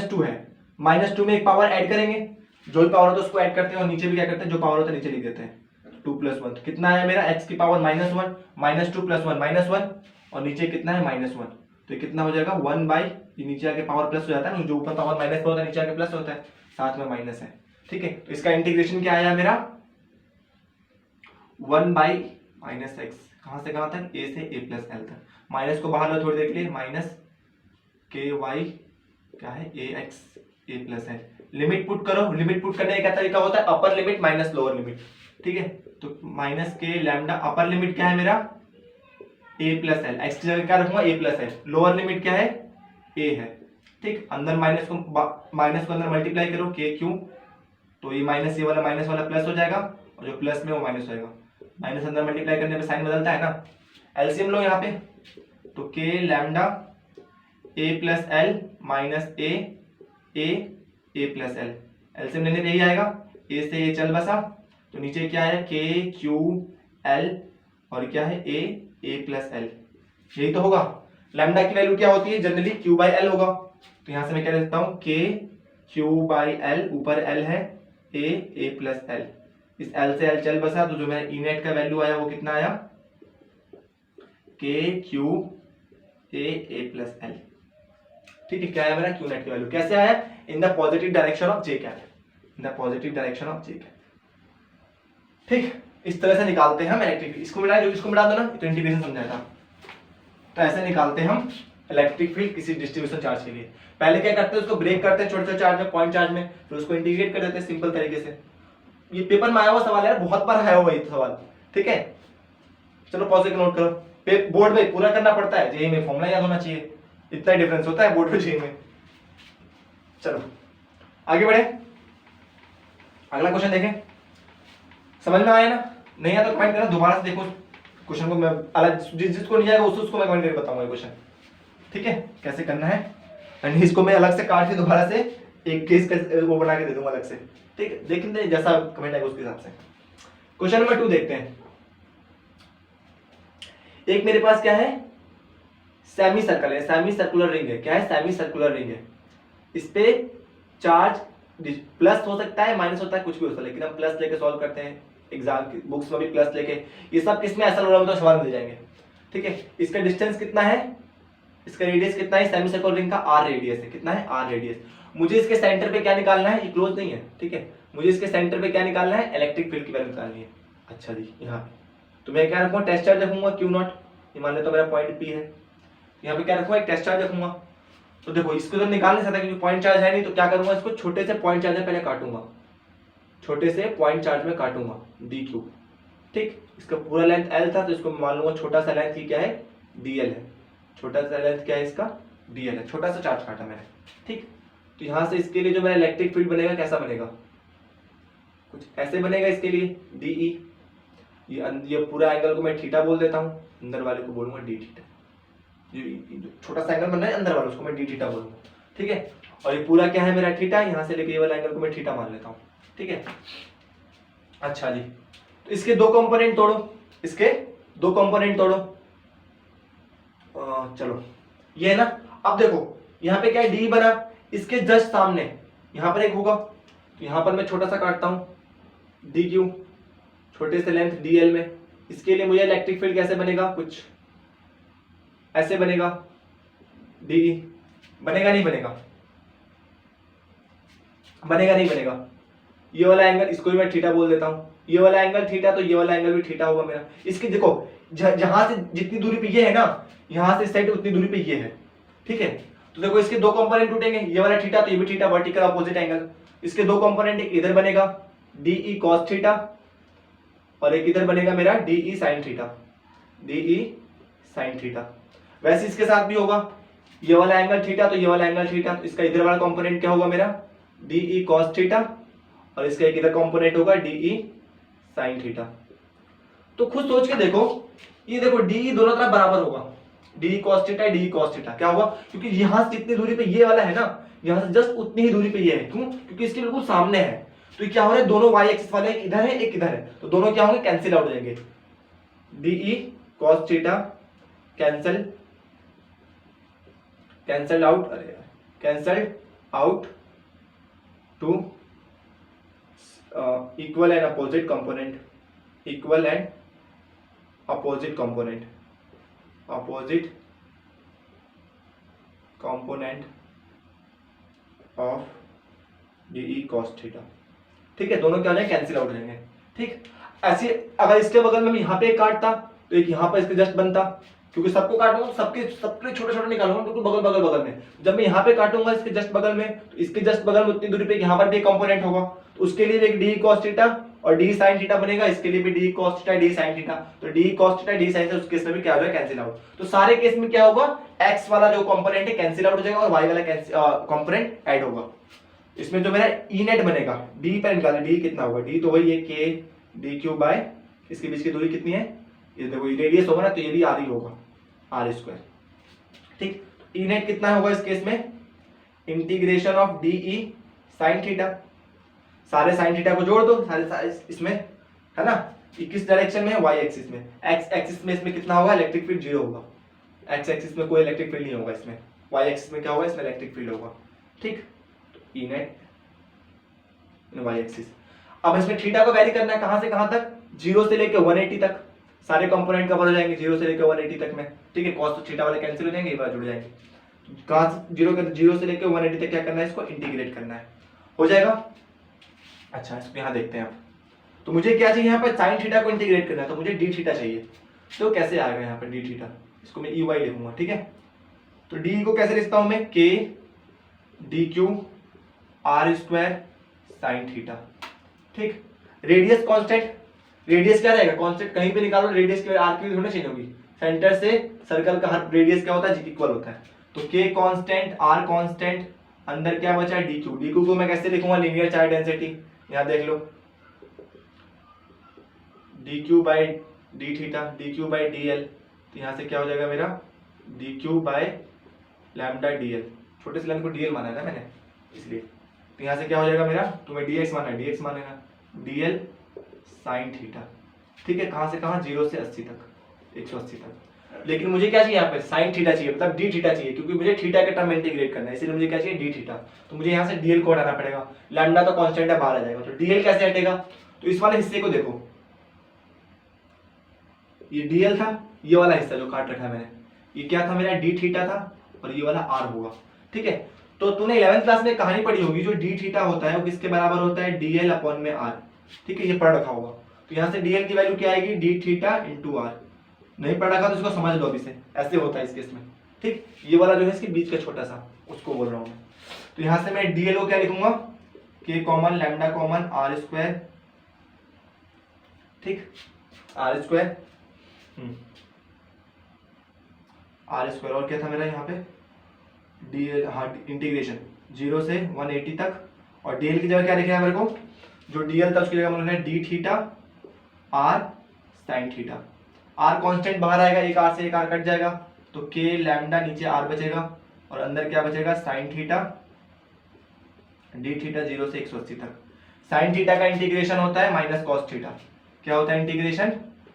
-2 है, -2 में एक पावर ऐड करेंगे, जो भी पावर होता है उसको ऐड करते हैं, और नीचे भी क्या करते हैं, जो पावर होता है नीचे लिख देते हैं, 2 + 1, कितना है मेरा x की पावर -1, -2 + 1 -1, और नीचे कितना है -1, तो ये कितना हो जाएगा 1/, ये नीचे आके पावर प्लस हो जाता है ना, जो ऊपर पावर माइनस होता है नीचे आके प्लस होता है, साथ में माइनस है, ठीक है। तो इसका इंटीग्रेशन क्या आया मेरा, 1/-x, कहां से कहां तक, a से a प्लस l तक, माइनस को बाहर लो थोड़ी देर के लिए, -ky क्या है ax a plus l, limit put करो, लिमिट पुट करने का तरीका होता है अपर लिमिट माइनस लोअर लिमिट, ठीक है। तो माइनस के लैम्डा, अपर लिमिट क्या है मेरा a प्लस एल, एक्स की जगह क्या रखूंगा a plus L, lower limit क्या है a है, ठीक। अंदर माइनस को अंदर मल्टीप्लाई करो k क्यू, तो ये माइनस, ये वाला प्लस हो जाएगा और जो प्लस में वो माइनस होएगा, माइनस अंदर मल्टीप्लाई करने पे साइन बदलता है ना। एलसीएम लो यहाँ पे, तो k lambda a plus L minus a plus L, LCM लेने पे यही आएगा, a से ये चल बसा, तो नीचे क्या है k क्यू एल और क्या है a प्लस एल, यही तो होगा। लैम्डा की वैल्यू क्या होती है जनरली, q बाई एल होगा, तो यहां से मैं क्या लिखता हूं k q बाई एल, ऊपर l है a प्लस एल, इस l से l चल बसा, तो जो मेरा ई नेट का वैल्यू आया वो कितना आया k q a plus L, ठीक है। क्या है मेरा क्यू नेट की वैल्यू, कैसे आया, in the positive direction of J cap, in the positive direction of J cap, ठीक। इस तरह से निकालते हैं हम इलेक्ट्रिक, इसको मिटा दो ना, तो इंटीग्रेशन समझाया था। तो ऐसे निकालते हैं हम इलेक्ट्रिक फील्ड किसी डिस्ट्रीब्यूशन चार्ज के लिए। पहले क्या करते हैं, उसको ब्रेक करते हैं छोटे छोटे चार्ज में, पॉइंट चार्ज में, फिर उसको इंटीग्रेट कर देते हैं सिंपल तरीके से। ये पेपर में आया हुआ सवाल है, बहुत बार आया हुआ ये सवाल, ठीक है। चलो पॉज के नोट करो, बोर्ड में पूरा करना पड़ता है, जेईई में फॉर्मूला याद होना चाहिए, इतना डिफरेंस होता है बोर्ड में जेईई में। चलो आगे बढ़े, अगला क्वेश्चन देखें, समझ में आया ना, नहीं आया तो कमेंट करना, दोबारा से देखो क्वेश्चन को, मैं अलग जिसको नहीं आएगा उसको मैं कमेंट करके बताऊंगा ये क्वेश्चन, ठीक है, कैसे करना है। एंड इसको मैं अलग से काट के दोबारा से एक केस वो बना के दे दूंगा अलग से, ठीक है, लेकिन जैसा कमेंट आएगा उसके हिसाब से। क्वेश्चन नंबर 2 देखते हैं। एक मेरे पास क्या है, सेमी सर्कल है, सेमी सर्कुलर रिंग है, क्या है, सेमी सर्कुलर रिंग है, इस पे चार्ज प्लस हो सकता है माइनस होता है, कुछ भी हो सकता है, लेकिन हम प्लस लेके सॉल्व करते हैं, एग्जाम की बुक्स में भी प्लस लेके, ये सब किसमें ऐसा लग रहा है तो सवाल मिल जाएंगे, ठीक है। इसका डिस्टेंस कितना है, इसका रेडियस कितना है, सेमी सर्कुलर रिंग का आर रेडियस है, कितना है आर रेडियस। मुझे इसके सेंटर पे क्या निकालना है, ये क्लोज नहीं है, ठीक है, मुझे इसके सेंटर पे क्या निकालना है, इलेक्ट्रिक फील्ड की वैल्यू निकालनी है। अच्छा जी, यहाँ पे तो मैं क्या रखूंगा, टेस्ट चार्ज रखूंगा क्यू नॉट, ये मान लेता हूं मेरा पॉइंट पी है, यहाँ पे क्या रखूंगा, एक टेस्ट चार्ज रखूंगा। तो देखो इसको तो निकाल नहीं सकता क्योंकि पॉइंट चार्ज है नहीं, तो क्या करूंगा, इसको छोटे से पॉइंट चार्ज में पहले काटूंगा, छोटे से पॉइंट चार्ज में काटूंगा डी क्यू, ठीक। इसका पूरा लेंथ एल था, तो इसको मान लूंगा छोटा सा लेंथ ही क्या है, डीएल है, छोटा सा लेंथ क्या है इसका, डीएल है, छोटा सा चार्ज काटा मैंने, ठीक। तो यहां से इसके लिए जो मेरा इलेक्ट्रिक फील्ड बनेगा कैसा बनेगा, कुछ ऐसे बनेगा इसके लिए, डीई, ये पूरा एंगल को मैं थीटा बोल देता हूं, अंदर वाले को बोलूंगा डी थीटा, जो छोटा सा एंगल बन रहा है अंदर वाला उसको मैं डी थीटा बोलूंगा, ठीक है। और ये पूरा क्या है मेरा थीटा, यहां से लेके ये वाला एंगल को मैं थीटा मान लेता हूं, ठीक है। अच्छा जी, तो इसके दो कंपोनेंट तोड़ो, इसके दो कंपोनेंट तोड़ो, चलो ये है ना। अब देखो यहाँ पे क्या है, डी बना, इसके जस्ट सामने यहाँ पर एक होगा, तो यहाँ पर मैं छोटा सा काटता हूं डी क्यू, छोटे से लेंथ डीएल में। इसके लिए मुझे इलेक्ट्रिक फील्ड कैसे बनेगा, कुछ ऐसे बनेगा, डी बनेगा नहीं बनेगा, बनेगा नहीं बनेगा, ये वाला एंगल इसको भी मैं थीटा बोल देता हूं, ये वाला एंगल थीटा, तो ये वाला एंगल भी थीटा होगा मेरा। इसकी देखो जहां से जितनी दूरी पे ये है ना, यहां से साइड उतनी दूरी पे ये है, ठीक है। तो देखो इसके दो कंपोनेंट टूटेंगे, ये वाला थीटा तो ये भी थीटा, वर्टिकल अपोजिट एंगल। इसके दो कंपोनेंट, एक इधर बनेगा डीई कॉस थीटा और एक इधर बनेगा मेरा d E sine theta, d E sine theta. वैसे इसके साथ भी होगा, ये वाला एंगल थीटा तो ये वाला एंगल थीटा, तो इसका इधर वाला कंपोनेंट क्या होगा मेरा, डीई कॉस थीटा, और इसका एक इधर कंपोनेंट होगा डीई साइन थीटा। तो खुद सोच के देखो, ये देखो डीई दोनों तरफ बराबर होगा, D cos theta d cos theta, क्या होगा, क्योंकि यहां से जितनी दूरी पे ये वाला है ना, यहां से जस्ट उतनी ही दूरी पे ये है, क्यों, क्योंकि इसके बिल्कुल सामने है। तो ये क्या हो रहा है, दोनों वाई एक्सिस वाले, एक इधर है एक इधर है, तो दोनों क्या होंगे, कैंसिल आउट हो जाएंगे, d E cos theta cancel, cancel out, अरे cancel out two equal and opposite component, equal and opposite component, opposite component of d E cos theta, ठीक है। दोनों क्या हो जाएंगे, कैंसिल आउट हो जाएंगे, ठीक। ऐसे अगर इसके बगल में यहाँ पे एक काटता तो एक यहाँ पर इसके जस्ट बनता, क्योंकि सबको काटूंगा सबके छोटे छोटे निकालूंगा, बिल्कुल बगल में। जब मैं यहाँ पे काटूंगा इसके जस्ट बगल में, तो इसके जस्ट बगल में उतनी दूरी पे यहाँ पर भी एक कंपोनेंट होगा, तो उसके लिए एक डी कॉस थीटा और डी साइन थीटा बनेगा, इसके लिए भी d cos theta d sine theta, तो d cos theta d sine से उस केस में भी क्या हो जाएगा, कैंसिल आउट। तो सारे केस में क्या होगा, x वाला जो कंपोनेंट है कैंसिल आउट हो जाएगा और y वाला कंपोनेंट ऐड होगा। इसमें जो मेरा ई नेट बनेगा, डी पर निकालना, डी कितना होगा, डी तो वही है k डी क्यू बाय, इसके बीच की दूरी कितनी है, ये देखो रेडियस होगा ना, तो ये भी आर ही होगा, आर स्क्वायर। ठीक, ई नेट कितना होगा इस केस में, integration of D E sine theta, सारे साइन थीटा को जोड़ दो सारे इसमें, है ना, किस डायरेक्शन में है, वाई एक्सिस में, एक्स एक्सिस में इसमें कितना होगा, इलेक्ट्रिक फील्ड 0 होगा, एक्स एक्सिस में कोई इलेक्ट्रिक फील्ड नहीं होगा, इसमें वाई एक्सिस में क्या होगा, इसमें इलेक्ट्रिक फील्ड होगा। ठीक, तो ई नेट वाई एक्सिस। अब इसमें थीटा को वैरी करना है कहां से कहां तक, 0 से लेकर 180 तक, सारे कंपोनेंट कवर हो जाएंगे 0 से लेकर 180 तक में। ठीक है, cos थीटा वाले कैंसिल हो जाएंगे, ये वाला जुड़ जाएंगे। कहां से 0 से लेकर 180 तक क्या करना है, इसको इंटीग्रेट करना है, हो जाएगा। अच्छा, इसको यहाँ देखते हैं आप, तो मुझे क्या चाहिए यहाँ पर, साइन थीटा को इंटीग्रेट करना है, तो मुझे डी थीटा चाहिए। तो कैसे आएगा यहाँ पर डी थीटा, इसको मैं ई वाई लिखूंगा। ठीक है, तो डी को कैसे लिखता हूं मैं, के d Q R square sine theta. ठीक, रेडियस कांस्टेंट, रेडियस क्या रहेगा, कांस्टेंट कहीं पे निकालो, रेडियस की आर की थोड़ी चेंज होगी, सेंटर से सर्कल का हर रेडियस क्या होता है, जी इक्वल होता है। तो के कांस्टेंट आर कांस्टेंट, अंदर क्या बचा, डी क्यू, डी क्यू को मैं कैसे लिखूंगा, लीनियर चार्ज डेंसिटी, यहां देख लो, d q by d theta, d q by d l, तो यहाँ से क्या हो जाएगा मेरा, d q by lambda d l, छोटे से लेंथ को डी एल माना है ना मैंने, इसलिए तो यहाँ से क्या हो जाएगा मेरा, तुम्हें डी एक्स माना है, डी एक्स मानेगा, डी एल साइन थीटा। ठीक है, कहां से कहां, 0 से 80 तक, 180 तक। लेकिन मुझे क्या चाहिए यहाँ पे, साइन थीटा चाहिए, मतलब डी थीटा चाहिए, क्योंकि मुझे थीटा के टर्म में इंटीग्रेट करना है, इसलिए मुझे क्या चाहिए, डी थीटा। तो मुझे यहाँ से डीएल को हटाना पड़ेगा, लैम्डा तो कांस्टेंट है, बाहर आ जाएगा, तो डीएल कैसे हटेगा, तो इस वाले हिस्से को देखो, ये डीएल था, ये वाला हिस्सा जो काट रखा है मैंने, ये क्या था मेरा, डी थीटा था, और ये वाला आर होगा। ठीक है, तो तूने 11th क्लास में कहानी पढ़ी होगी, जो डी थीटा होता है वो किसके बराबर होता है, डीएल अपॉन में आर। ठीक है, ये पढ़ रखा होगा, तो यहाँ से डीएल की वैल्यू क्या आएगी, डी थीटा इंटू आर। नहीं पढ़ रखा तो इसको समझ लो अभी से, ऐसे होता है इस केस में। ठीक, ये वाला जो है इसके बीच का छोटा सा, उसको बोल रहा हूँ मैं। तो यहाँ से मैं डीएल को क्या लिखूंगा, k common lambda common r square. ठीक, आर स्क्वायर, आर स्क्वायर, और क्या था मेरा यहाँ पे, डीएल, हाँ इंटीग्रेशन 0 से 180 तक, और डीएल की जगह क्या लिखा है मेरे को, जो डीएल था उसकी जगह मैंने d theta r sine theta. R constant बाहर आएगा, एक आर से एक आर कट जाएगा, तो के लैम्डा नीचे आर बचेगा, और अंदर क्या बचेगा, साइन थीटा डी थीटा 0 से 180 तक। साइन थीटा का इंटीग्रेशन होता है माइनस कॉस थीटा, क्या होता है इंटीग्रेशन,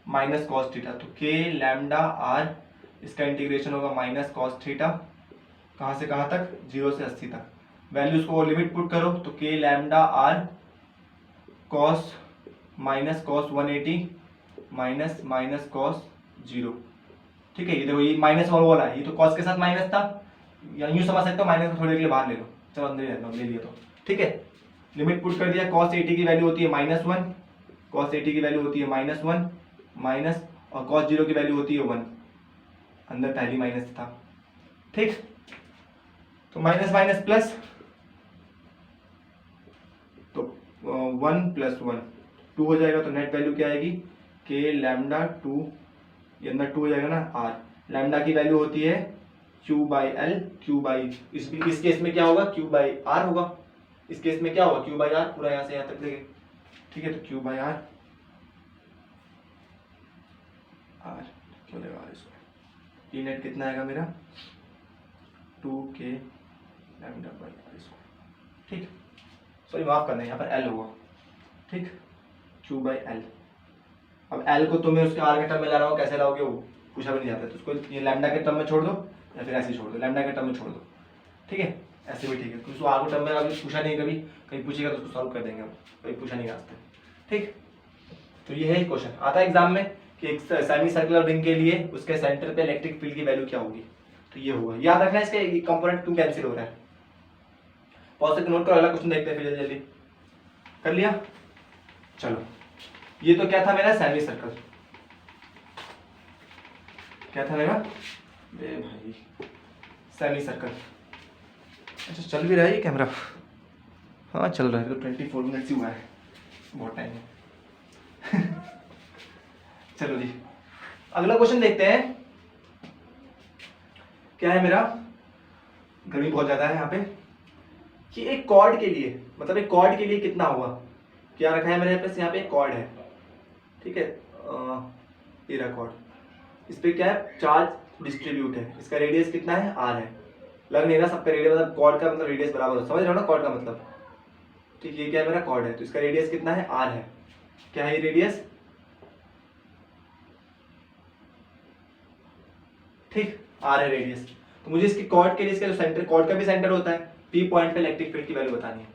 माइनस कॉस थीटा, तो के लैम्डा आर, इसका इंटीग्रेशन होगा माइनस कॉस थीटा, कहां से कहां तक, 0 से 80 तक। वैल्यूज को लिमिट पुट करो, तो k lambda r cos minus cos 180 minus minus cos 0। ठीक है, ये देखो ये माइनस वाला है, ये तो कॉस के साथ माइनस था, या यूं समझ सकते हो, माइनस को थोड़ी देर के लिए बाहर ले लो, चलो अंदर ले लिया तो। ठीक है, लिमिट पुट कर दिया, कॉस 80 की वैल्यू होती है -1, कॉस 80 की वैल्यू होती है -1 माइनस, और कॉस 0 की वैल्यू होती है 1, अंदर पहली माइनस था। ठीक, तो माइनस माइनस प्लस, तो 1 प्लस 1 2 हो जाएगा, तो नेट वैल्यू क्या आएगी, के लैम्डा 2, ये अंदर 2 हो जाएगा ना, आर, लैम्डा की वैल्यू होती है Q by L, Q by, इस केस में क्या होगा, क्यू बाई आर होगा, इस केस में क्या होगा, क्यू बाई आर, पूरा यहाँ से यहाँ तक लेंगे। ठीक है, तो क्यू बाई आर, आर क्यों लेगा, आर स्क्वायर, ये नेट कितना आएगा मेरा, 2k lambda by r square. ठीक, सॉरी माफ करना, यहाँ पर एल होगा। ठीक, क्यू बाई एल। अब एल को तुम्हें उसके आर के टर्म में ला रहा हो, कैसे लाओगे वो पूछा भी नहीं जाता, तो उसको ये लैम्डा के टर्म में छोड़ दो, या फिर ऐसे ही छोड़ दो, लैम्डा के टर्म में छोड़ दो। ठीक है, ऐसे भी ठीक है, क्योंकि उसको आर के टर्म में अभी पूछा नहीं, कभी कहीं पूछेगा तो उसको सॉल्व कर देंगे हम, कभी पूछा नहीं रास्ते। ठीक, तो ये है क्वेश्चन आता है एग्जाम में कि एक सेमी सर्कुलर रिंग के लिए उसके सेंटर पे इलेक्ट्रिक फील्ड की वैल्यू क्या होगी, तो ये होगा, याद रखना है। इसके कंपोनेंट क्यों कैंसिल हो रहा है, पॉज से नोट करो, अगला क्वेश्चन देखते हैं फिर जल्दी। कर लिया, चलो, ये तो क्या था मेरा, सेमी सर्कल, क्या था मेरा, भाई सेमी सर्कल। अच्छा चल भी रहा है ये कैमरा, हाँ चल रहा है, तो 24 मिनट्स ही हुआ है, बहुत टाइम है। चलो जी, अगला क्वेश्चन देखते हैं। क्या है मेरा, गर्मी बहुत ज्यादा है यहाँ पे, कि एक कॉर्ड के लिए, मतलब एक कॉर्ड के लिए कितना होगा। क्या रखा है मेरे पास, यहाँ पे एक कॉर्ड है, ठीक है, ये रहा कॉर्ड, इस पे क्या है, चार्ज डिस्ट्रीब्यूट है, इसका रेडियस कितना है, आर है। लग नहीं रहा सबका रेडियस, मतलब कॉर्ड का मतलब रेडियस बराबर हो, समझ रहे हो ना कॉर्ड का मतलब। ठीक, ये क्या है मेरा कॉर्ड है, तो इसका रेडियस कितना है, आर है। क्या है ये रेडियस, ठीक, आर है रेडियस। तो मुझे इसकी कॉर्ड के लिए, इसका जो सेंटर, कॉर्ड का भी सेंटर होता है, पी पॉइंट पे इलेक्ट्रिक फील्ड की वैल्यू बतानी है।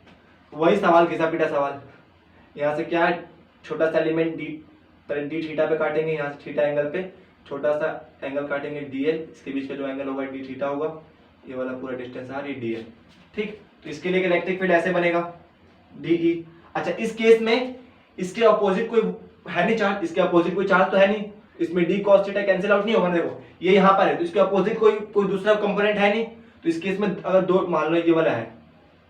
वही सवाल, घिसा पीटा सवाल। यहाँ से क्या है, छोटा सा एलिमेंट डी थीटा पे काटेंगे, यहाँ से थीटा एंगल पे छोटा सा एंगल काटेंगे डीएल, इसके बीच का जो एंगल होगा डी थीटा होगा, ये वाला पूरा डिस्टेंस आर, ये डीएल। ठीक, तो इसके लिए इलेक्ट्रिक फील्ड ऐसे बनेगा डीई। अच्छा, इस केस में इसके अपोजिट कोई है नहीं चार्ज, इसके अपोजिट कोई चार्ज तो है नहीं, इसमें D cos theta cancel out नहीं होगा। देखो ये यहाँ पर है, तो इसके अपोजिट कोई दूसरा कंपोनेंट है नहीं, तो इस केस में अगर दो, मान लो ये वाला है,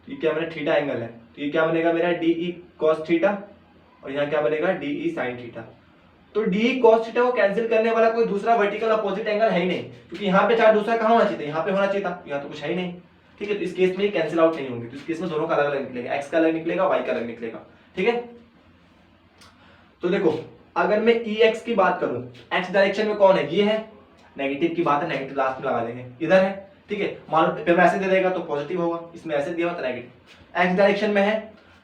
तो ये क्या बनेगा, थीटा एंगल है, तो ये क्या बनेगा मेरा डीई कॉस थीटा, और यहाँ क्या बनेगा डीई साइन थीटा। तो डीई कॉस थीटा को कैंसिल करने वाला कोई दूसरा वर्टिकल अपोजिट एंगल है ही नहीं, क्योंकि यहाँ पे चार्ज दूसरा कहाँ होना चाहिए, यहाँ पे होना चाहिए था, यहाँ तो कुछ है ही नहीं। ठीक है, तो इस केस में ये कैंसिल आउट नहीं होंगे, तो इस केस में दोनों का अलग अलग निकलेगा, एक्स का अलग निकलेगा, वाई का अलग निकलेगा। ठीक है, तो देखो अगर मैं ई एक्स की बात करूं, एक्स डायरेक्शन में कौन है, ये है, नेगेटिव की बात है, नेगेटिव लास्ट में लगा देंगे, इधर है। ठीक है, मान लो पेपर ऐसे दे देगा तो पॉजिटिव होगा, इसमें ऐसे दिया हुआ तो नेगेटिव। एक्स डायरेक्शन में है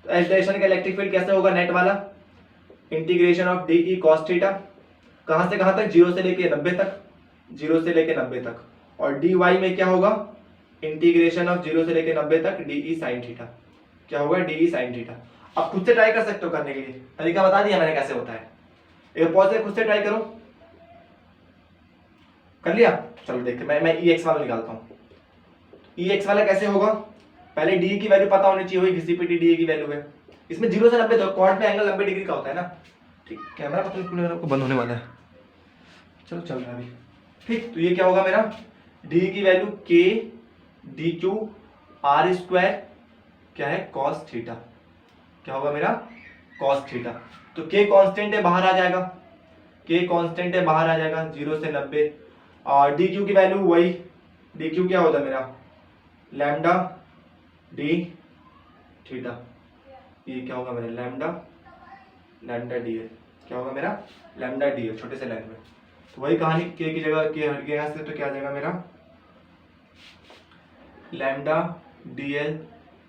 तो एक्स डायरेक्शन का इलेक्ट्रिक फील्ड कैसे होगा, नेट वाला integration of D E cos theta, कहां से कहां तक, 0 से लेके 90 तक, 0 से लेके 90 तक, और डी वाई में क्या होगा, इंटीग्रेशन ऑफ 0 से लेके 90 तक डी ई साइन थीटा। क्या होगा, डी ई साइन थीटा। अब खुद से ट्राई कर सकते हो करने के लिए, तरीका बता दिया मैंने कैसे होता है, एक पॉज से खुद से ट्राई करो, कर लिया। चलो देखते, मैं ई एक्स वाला निकालता हूँ। ई एक्स वाला कैसे होगा, पहले डी की वैल्यू पता होनी चाहिए, वही घिसी पिटी डी की वैल्यू है, इसमें 0 से 90 तक, कॉर्ड पे एंगल 90 डिग्री का होता है ना। ठीक, कैमरा को बंद होने वाला है, चलो चल रहा है अभी। ठीक, तो ये क्या होगा मेरा, डी की वैल्यू के डी क्यू आर स्क्वायर, क्या है कॉस थीटा, क्या होगा मेरा कॉस थीटा। तो के कांस्टेंट है, बाहर आ जाएगा, के कांस्टेंट है, बाहर आ जाएगा 0 से 90, और डी क्यू की वैल्यू वही, डी क्यू क्या होता है मेरा, लैम्डा डी थीटा, ये क्या होगा मेरा लैम्डा डी एल, क्या होगा मेरा लैम्डा डी एल, छोटे से लाइन में। तो वही कहानी, के की जगह के हट गया से, तो क्या आ जाएगा मेरा lambda d L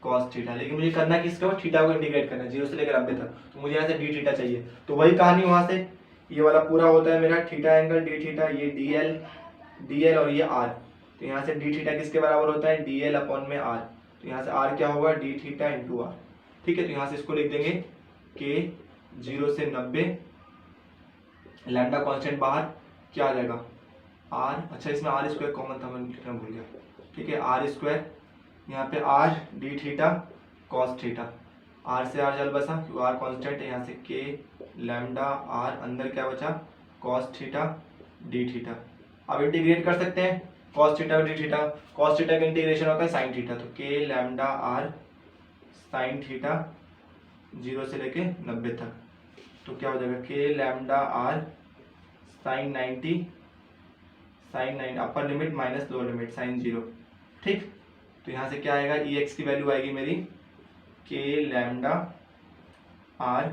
cos theta. लेकिन मुझे करना किसका, थीटा को इंटीग्रेट करना है 0 से लेकर 90 तक, तो मुझे यहाँ से डी थीटा चाहिए, तो वही कहानी वहां से, ये वाला पूरा होता है मेरा थीटा एंगल डी थीटा, ये डी एल और ये आर, तो यहाँ से डी थीटा किसके बराबर होता है, डी एल अपॉन में आर, तो यहाँ से आर क्या होगा, डी थीटा इंटू आर। ठीक है, तो यहाँ से इसको लिख देंगे के 0 से 90, लैम्डा कॉन्स्टेंट बाहर, क्या आ जाएगा आर, अच्छा इसमें आर स्क्वायर कॉमन था, मैं लिखना भूल गया। ठीक है, आर स्क्वायर, यहाँ पे r d theta cos theta, r से आर जल बसा, क्योंकि आर कांस्टेंट है, यहाँ से के लैम्डा आर, अंदर क्या बचा कॉस थीटा डी थीटा। अब इंटीग्रेट कर सकते हैं cos theta D theta, cos theta का इंटीग्रेशन होता है साइन थीटा, तो k lambda r sine theta 0 से लेके 90 तक, तो क्या हो जाएगा k lambda r sine 90 upper limit minus lower limit sine 0। ठीक, तो यहाँ से क्या आएगा, ई एक्स की वैल्यू आएगी मेरी के लैम्डा आर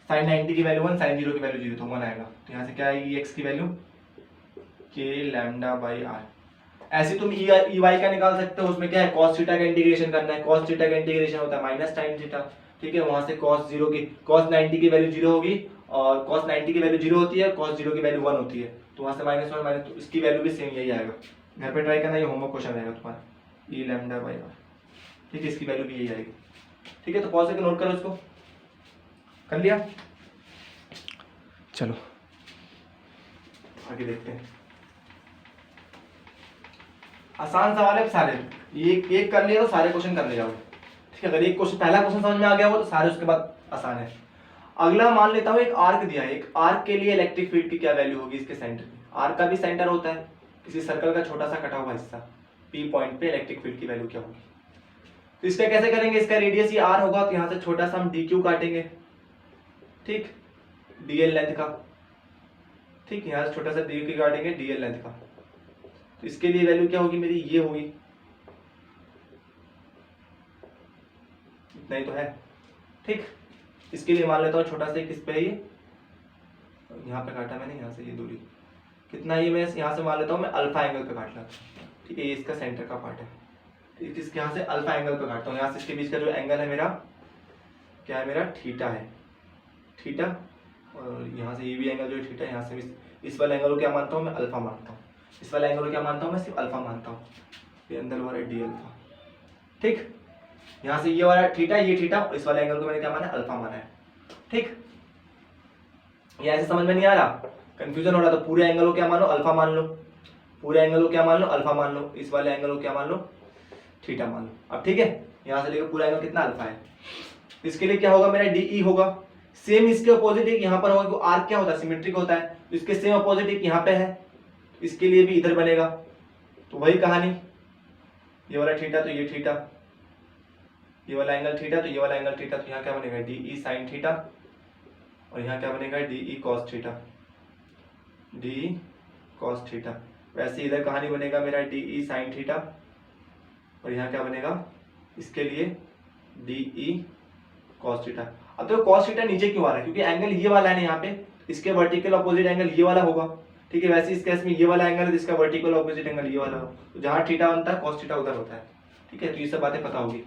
साइन 90 की वैल्यू 1, साइन 0 की वैल्यू 0, तो 1 आएगा। तो यहाँ से क्या आएगी ई एक्स की value k lambda by are. ऐसे तुम ई वाई का निकाल सकते हो, उसमें क्या है कॉस थीटा का इंटीग्रेशन करना है, कॉस थीटा का इंटीग्रेशन होता है माइनस साइन थीटा। ठीक है, वहां से कॉस 90 की वैल्यू 0 होगी, और कॉस 90 की वैल्यू 0 होती है, कॉस 0 की वैल्यू 1 होती है, तो वहां से -1 माइनस, तो इसकी वैल्यू भी सेम यही आएगा। घर पे ट्राई करना, ये होमवर्क क्वेश्चन रहेगा तुम्हारा, ई लैम्डा बाई आर। ठीक है, इसकी वैल्यू भी यही आएगी। ठीक है, तो पॉज करके नोट करो इसको, कर लिया। चलो आगे देखते हैं, आसान सवाल है सारे, एक कर लिया तो सारे क्वेश्चन कर ले जाओगे। ठीक है, अगर एक क्वेश्चन, पहला क्वेश्चन समझ में आ गया हो तो सारे उसके बाद आसान है। अगला मान लेता हूँ, एक आर्क दिया है, एक आर्क के लिए इलेक्ट्रिक फील्ड की क्या वैल्यू होगी इसके सेंटर की। आर्क का भी सेंटर होता है, किसी सर्कल का छोटा सा कटा हुआ हिस्सा, पी पॉइंट पे इलेक्ट्रिक फील्ड की वैल्यू क्या होगी। तो इसका कैसे करेंगे, इसका रेडियस ये आर होगा, तो यहाँ से छोटा सा हम डी क्यू काटेंगे, ठीक, डीएल लेंथ का, ठीक, यहाँ से छोटा सा डी क्यू काटेंगे डीएल लेंथ का, तो इसके लिए वैल्यू क्या होगी मेरी, ये होगी, इतना ही तो है। ठीक, इसके लिए मान लेता हूँ छोटा सा किस पे है ये, यहाँ पे काटा मैंने, यहाँ से ये दूरी कितना, ये मैं यहाँ से मान लेता हूँ मैं अल्फा एंगल पे काट लेता हूँ। ठीक है, ये इसका सेंटर का पार्ट है, ठीक, इसके यहाँ से अल्फा एंगल पे काटता हूँ, यहाँ से इसके बीच का जो एंगल है मेरा क्या है, मेरा थीटा है, थीटा, और यहाँ से ये भी एंगल जो है थीटा, यहाँ से इस वाले एंगल को क्या मानता हूँ मैं, अल्फा मानता हूँ, इस वाले एंगल को क्या मानता हूँ मैं, सिर्फ अल्फा मानता हूँ, ये अंदर वाला डी अल्फा। ठीक, यहाँ से ये वाला थीटा, ये थीटा, इस वाले एंगल को मैंने क्या माना है, अल्फा माना है। ठीक, ये ऐसे समझ में नहीं आ रहा, कंफ्यूजन हो रहा, तो पूरे एंगल को क्या मान लो, अल्फा मान लो, पूरे एंगल को क्या मान लो, अल्फा मान लो, इस वाले एंगल को क्या मान लो, थीटा मान लो। अब ठीक है, यहाँ से लेकर पूरा एंगल कितना, अल्फा है, इसके लिए क्या होगा मेरा डीई होगा, सेम इसके अपोजिट एक यहाँ पर होगा, क्योंकि आर्क क्या होता है, सिमेट्रिक होता है, तो इसके सेम अपोजिट एक यहाँ पे है, इसके लिए भी इधर बनेगा, तो वही कहानी, ये वाला थीटा तो ये थीटा, ये वाला एंगल थीटा तो ये वाला एंगल थीटा, तो यहाँ क्या बनेगा डीई साइन थीटा, और यहाँ क्या बनेगा d E cos theta, d cos theta. वैसे इधर कहानी बनेगा मेरा डीई साइन थीटा, और यहाँ क्या बनेगा इसके लिए डीई कॉस थीटा। अब देखो कॉस थीटा नीचे क्यों आ रहा है, क्योंकि एंगल ये वाला है ना यहाँ पे, इसके वर्टिकल अपोजिट एंगल ये वाला होगा। ठीक है, वैसे इस केस में ये वाला एंगल है, इसका वर्टिकल अपोजिट एंगल ये वाला हो, तो जहाँ थीटा बनता है कॉस थीटा उधर होता है। ठीक है, तो ये सब बातें पता होगी।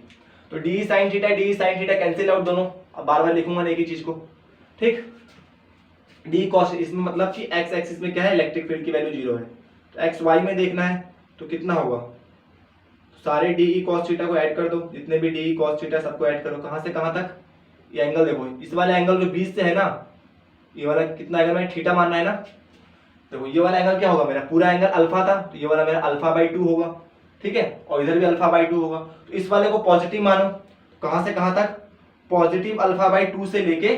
तो D sine theta cancel out दोनों, अब बार बार लिखूंगा ना एक ही चीज को। ठीक, डी कॉस, इसमें मतलब कि एक्स एक्सिस में क्या है, इलेक्ट्रिक फील्ड की वैल्यू 0 है, तो एक्स वाई में देखना है तो कितना होगा, तो सारे डी कॉस थीटा को ऐड कर दो, जितने भी डी कॉस थीटा सबको ऐड करो, कहाँ से कहाँ तक, ये एंगल देखो, इस वाला एंगल जो बीच से है ना, ये वाला कितना एंगल मैंने थीटा मानना है ना, देखो ये वाला एंगल क्या होगा मेरा, पूरा एंगल अल्फा था, तो ये वाला मेरा अल्फा बाई 2 होगा। ठीक है, और इधर भी अल्फा बाई 2 होगा, तो इस वाले को पॉजिटिव मानो, कहां से कहां तक, पॉजिटिव अल्फा बाई 2 से लेके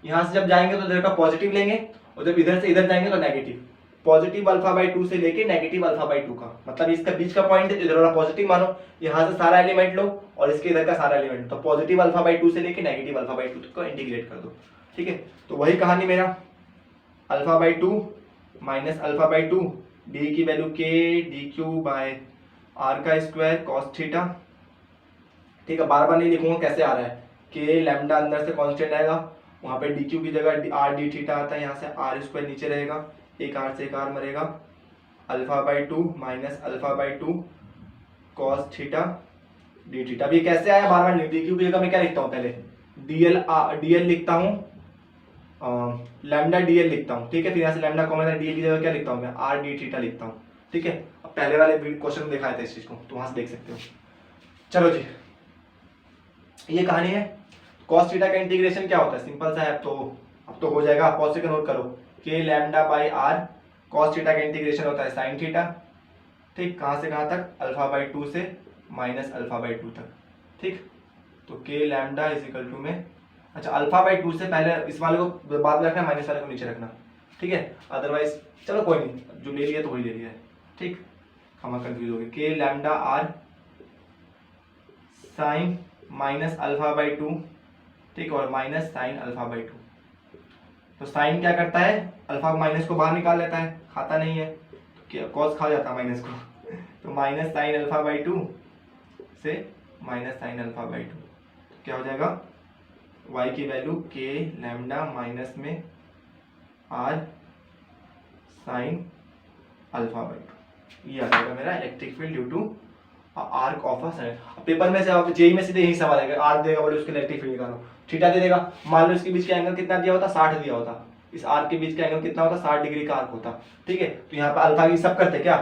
यहां से जब जाएंगे तो इधर का पॉजिटिव लेंगे, और जब इधर से इधर जाएंगे तो नेगेटिव, पॉजिटिव अल्फा बाई 2 से लेके नेगेटिव अल्फा बाई 2 का, मतलब इसका बीच का पॉइंट है, इधर वाला पॉजिटिव मानो, यहां से सारा एलिमेंट लो और इसके इधर का सारा एलिमेंट, तो पॉजिटिव अल्फा बाई 2 से लेके नेगेटिव अल्फा बाई 2 को इंटीग्रेट कर दो। ठीक है, तो वही कहानी मेरा alpha by 2 minus alpha by 2, D की वैल्यू के डी क्यू बाय आर का स्क्वायर कॉस थीटा। ठीक है, बार बार नहीं लिखूंगा कैसे आ रहा है, के लैम्डा अंदर से कांस्टेंट आएगा, वहां पे डी क्यू की जगह आर डी थीटा आता है, यहाँ से आर स्क्वायर नीचे रहेगा, एक आर से एक आर मरेगा, alpha by 2 minus alpha by 2 cos theta D theta. अब ये कैसे आया, बार बार नहीं, डी क्यू की जगह मैं क्या लिखता हूँ, पहले डीएल लिखता हूँ, लैम्डा डीएल लिखता हूँ। ठीक है, फिर यहाँ से लैम्डा कॉमन है, डीएल की जगह क्या लिखता हूँ मैं, आर डी थीटा लिखता हूँ। ठीक है, अब पहले वाले क्वेश्चन में दिखाया था इस चीज को, तो वहां से देख सकते हो। चलो जी, ये कहानी है। कॉस थीटा का इंटीग्रेशन क्या होता है, सिंपल सा है, अब तो हो जाएगा, आप से नोट करो, k lambda by r, cos theta का इंटीग्रेशन होता है साइन थीटा। ठीक, कहां से कहां तक, अल्फा बाई 2 से माइनस अल्फा बाई 2 तक। ठीक, तो k lambda is equal to में, अच्छा अल्फा बाई 2 से पहले इस वाले को बाद में रखना, माइनस वाले को नीचे रखना। ठीक है, अदरवाइज चलो कोई नहीं, जो ले लिया तो वही ले लिया है। ठीक, हम कंफ्यूज हो गए, k lambda r sine minus alpha by 2, ठीक, और माइनस साइन अल्फा बाई 2। तो साइन क्या करता है, अल्फा माइनस को बाहर निकाल लेता है, खाता नहीं है, तो कॉस खा जाता है माइनस को तो माइनस साइन अल्फा बाई 2 से माइनस साइन अल्फा बाई 2, क्या हो जाएगा, y की वैल्यू के लैम्डा माइनस में आर साइन अल्फा बाई 2, ये आ जाएगा मेरा electric field due to arc of a sine. Paper में से जेई में सीधे यही सवाल आएगा, आर्क देगा बोले उसके इलेक्ट्रिक फील्ड निकालो, थीटा दे देगा, मान लो इसके बीच का एंगल कितना दिया होता, 60 दिया होता, इस आर्क के बीच का एंगल कितना होता, 60 डिग्री का आर्क होता। ठीक है, तो यहाँ पे अल्फा की सब करते क्या,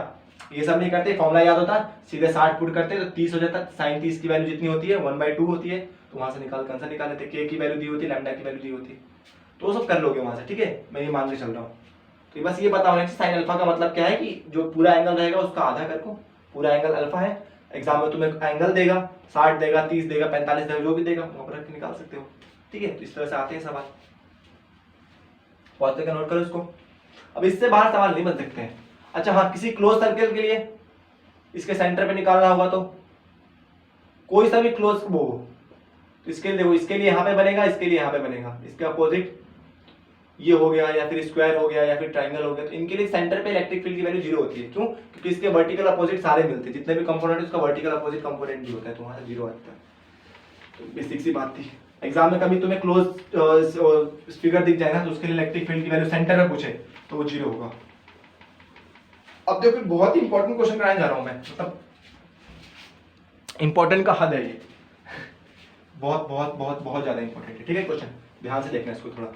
ये सब नहीं करते, फॉर्मूला याद होता, सीधे 60 पुट करते तो 30 हो जाता, साइन 30 की वैल्यू जितनी होती है 1/2 होती है, तो वहां से निकाल लेते, के की वैल्यू दी होती है, लैम्डा की वैल्यू दी होती है, तो वो सब कर लोगे वहां से। ठीक है, मैं ये मान के चल रहा हूँ। तो बस ये पता होना चाहिए साइन अल्फा का मतलब क्या है, कि जो पूरा एंगल रहेगा उसका आधा कर को, पूरा एंगल अल्फा है, एग्जाम में तुम्हें एंगल देगा, 60 देगा, 30 देगा, 45 देगा, जो भी देगा वहां पर रख के निकाल सकते हो। ठीक है, तो इस तरह से आते हैं सवाल, बहुत जगह नोट करो इसको। अब इससे बाहर सवाल नहीं बन सकते हैं। अच्छा हाँ, किसी क्लोज सर्कल के लिए इसके सेंटर पे निकालना होगा, तो कोई सा भी क्लोज वो, तो इसके लिए देखो, इसके लिए यहाँ पे बनेगा, इसके लिए यहाँ पे बनेगा, इसके अपोजिट ये हो गया या फिर स्क्वायर हो गया या फिर ट्राइंगल हो गया, तो इनके लिए सेंटर पे इलेक्ट्रिक फील्ड की वैल्यू 0 होती है। क्यों? क्योंकि इसके वर्टिकल अपोजिट सारे मिलते हैं, जितने भी कंपोनेंट उसका वर्टिकल अपोजिट कंपोनेंट भी होता है, तो वहां से 0 आता है। तो बेसिक सी बात थी। एग्जाम में कभी तुम्हें क्लोज फिगर दिख जाएगा तो उसके लिए इलेक्ट्रिक फील्ड की वैल्यू सेंटर में पूछे तो वो 0 होगा। अब देखो बहुत ही इंपॉर्टेंट क्वेश्चन कराने जा रहा हूं मैं, मतलब इंपॉर्टेंट का हद है ये, बहुत बहुत बहुत बहुत ज्यादा इंपॉर्टेंट है। ठीक है, क्वेश्चन ध्यान से देखना इसको थोड़ा।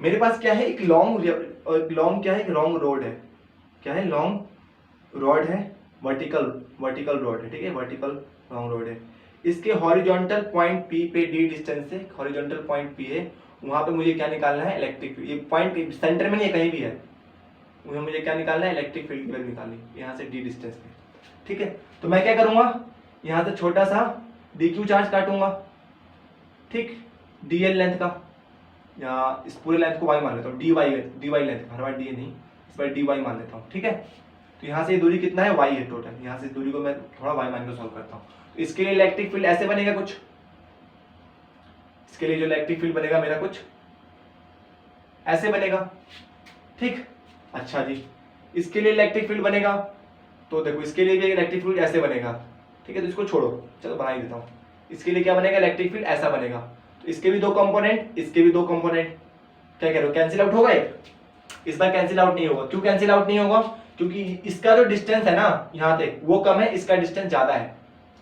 मेरे पास क्या है, एक लॉन्ग क्या है, एक लॉन्ग रोड है। क्या है? लॉन्ग रॉड है, वर्टिकल रॉड है। ठीक है, वर्टिकल लॉन्ग रोड है। इसके हॉरिजॉन्टल पॉइंट पी पे डी डिस्टेंस से, हॉरिजॉन्टल पॉइंट पी है, वहां पे मुझे क्या निकालना है, इलेक्ट्रिक फील्ड। ये पॉइंट सेंटर में नहीं है, कहीं भी है, मुझे क्या निकालना है, इलेक्ट्रिक फील्ड की वैल्यू निकालनी, यहाँ से डी डिस्टेंस पे। ठीक है, तो मैं क्या करूंगा, यहाँ से छोटा सा डी क्यू चार्ज काटूंगा, ठीक, डी एल लेंथ का, या इस पूरे लेंथ को वाई मान लेता हूँ, डी वाई लेंथ, हर बार डी नहीं, इस बार डी वाई मान लेता हूँ। ठीक है, तो यहाँ से ये दूरी कितना है, वाई है टोटल, यहाँ से इस दूरी को मैं थोड़ा वाई मान के सॉल्व करता हूँ। तो इसके लिए इलेक्ट्रिक फील्ड ऐसे बनेगा कुछ, इसके लिए जो इलेक्ट्रिक फील्ड बनेगा मेरा कुछ ऐसे बनेगा। ठीक, अच्छा जी, इसके लिए इलेक्ट्रिक फील्ड बनेगा, तो देखो इसके लिए भी इलेक्ट्रिक फील्ड ऐसे बनेगा। ठीक है, तो इसको छोड़ो, चलो बना ही देता हूँ। इसके लिए क्या बनेगा, इलेक्ट्रिक फील्ड ऐसा बनेगा। तो इसके भी दो कंपोनेंट, इसके भी दो कंपोनेंट, क्या कह रहे हो, कैंसिल आउट होगा एक, इस बार कैंसिल आउट नहीं होगा। क्यों कैंसिल आउट नहीं होगा? क्योंकि इसका जो डिस्टेंस है ना यहाँ तक वो कम है, इसका डिस्टेंस ज्यादा है,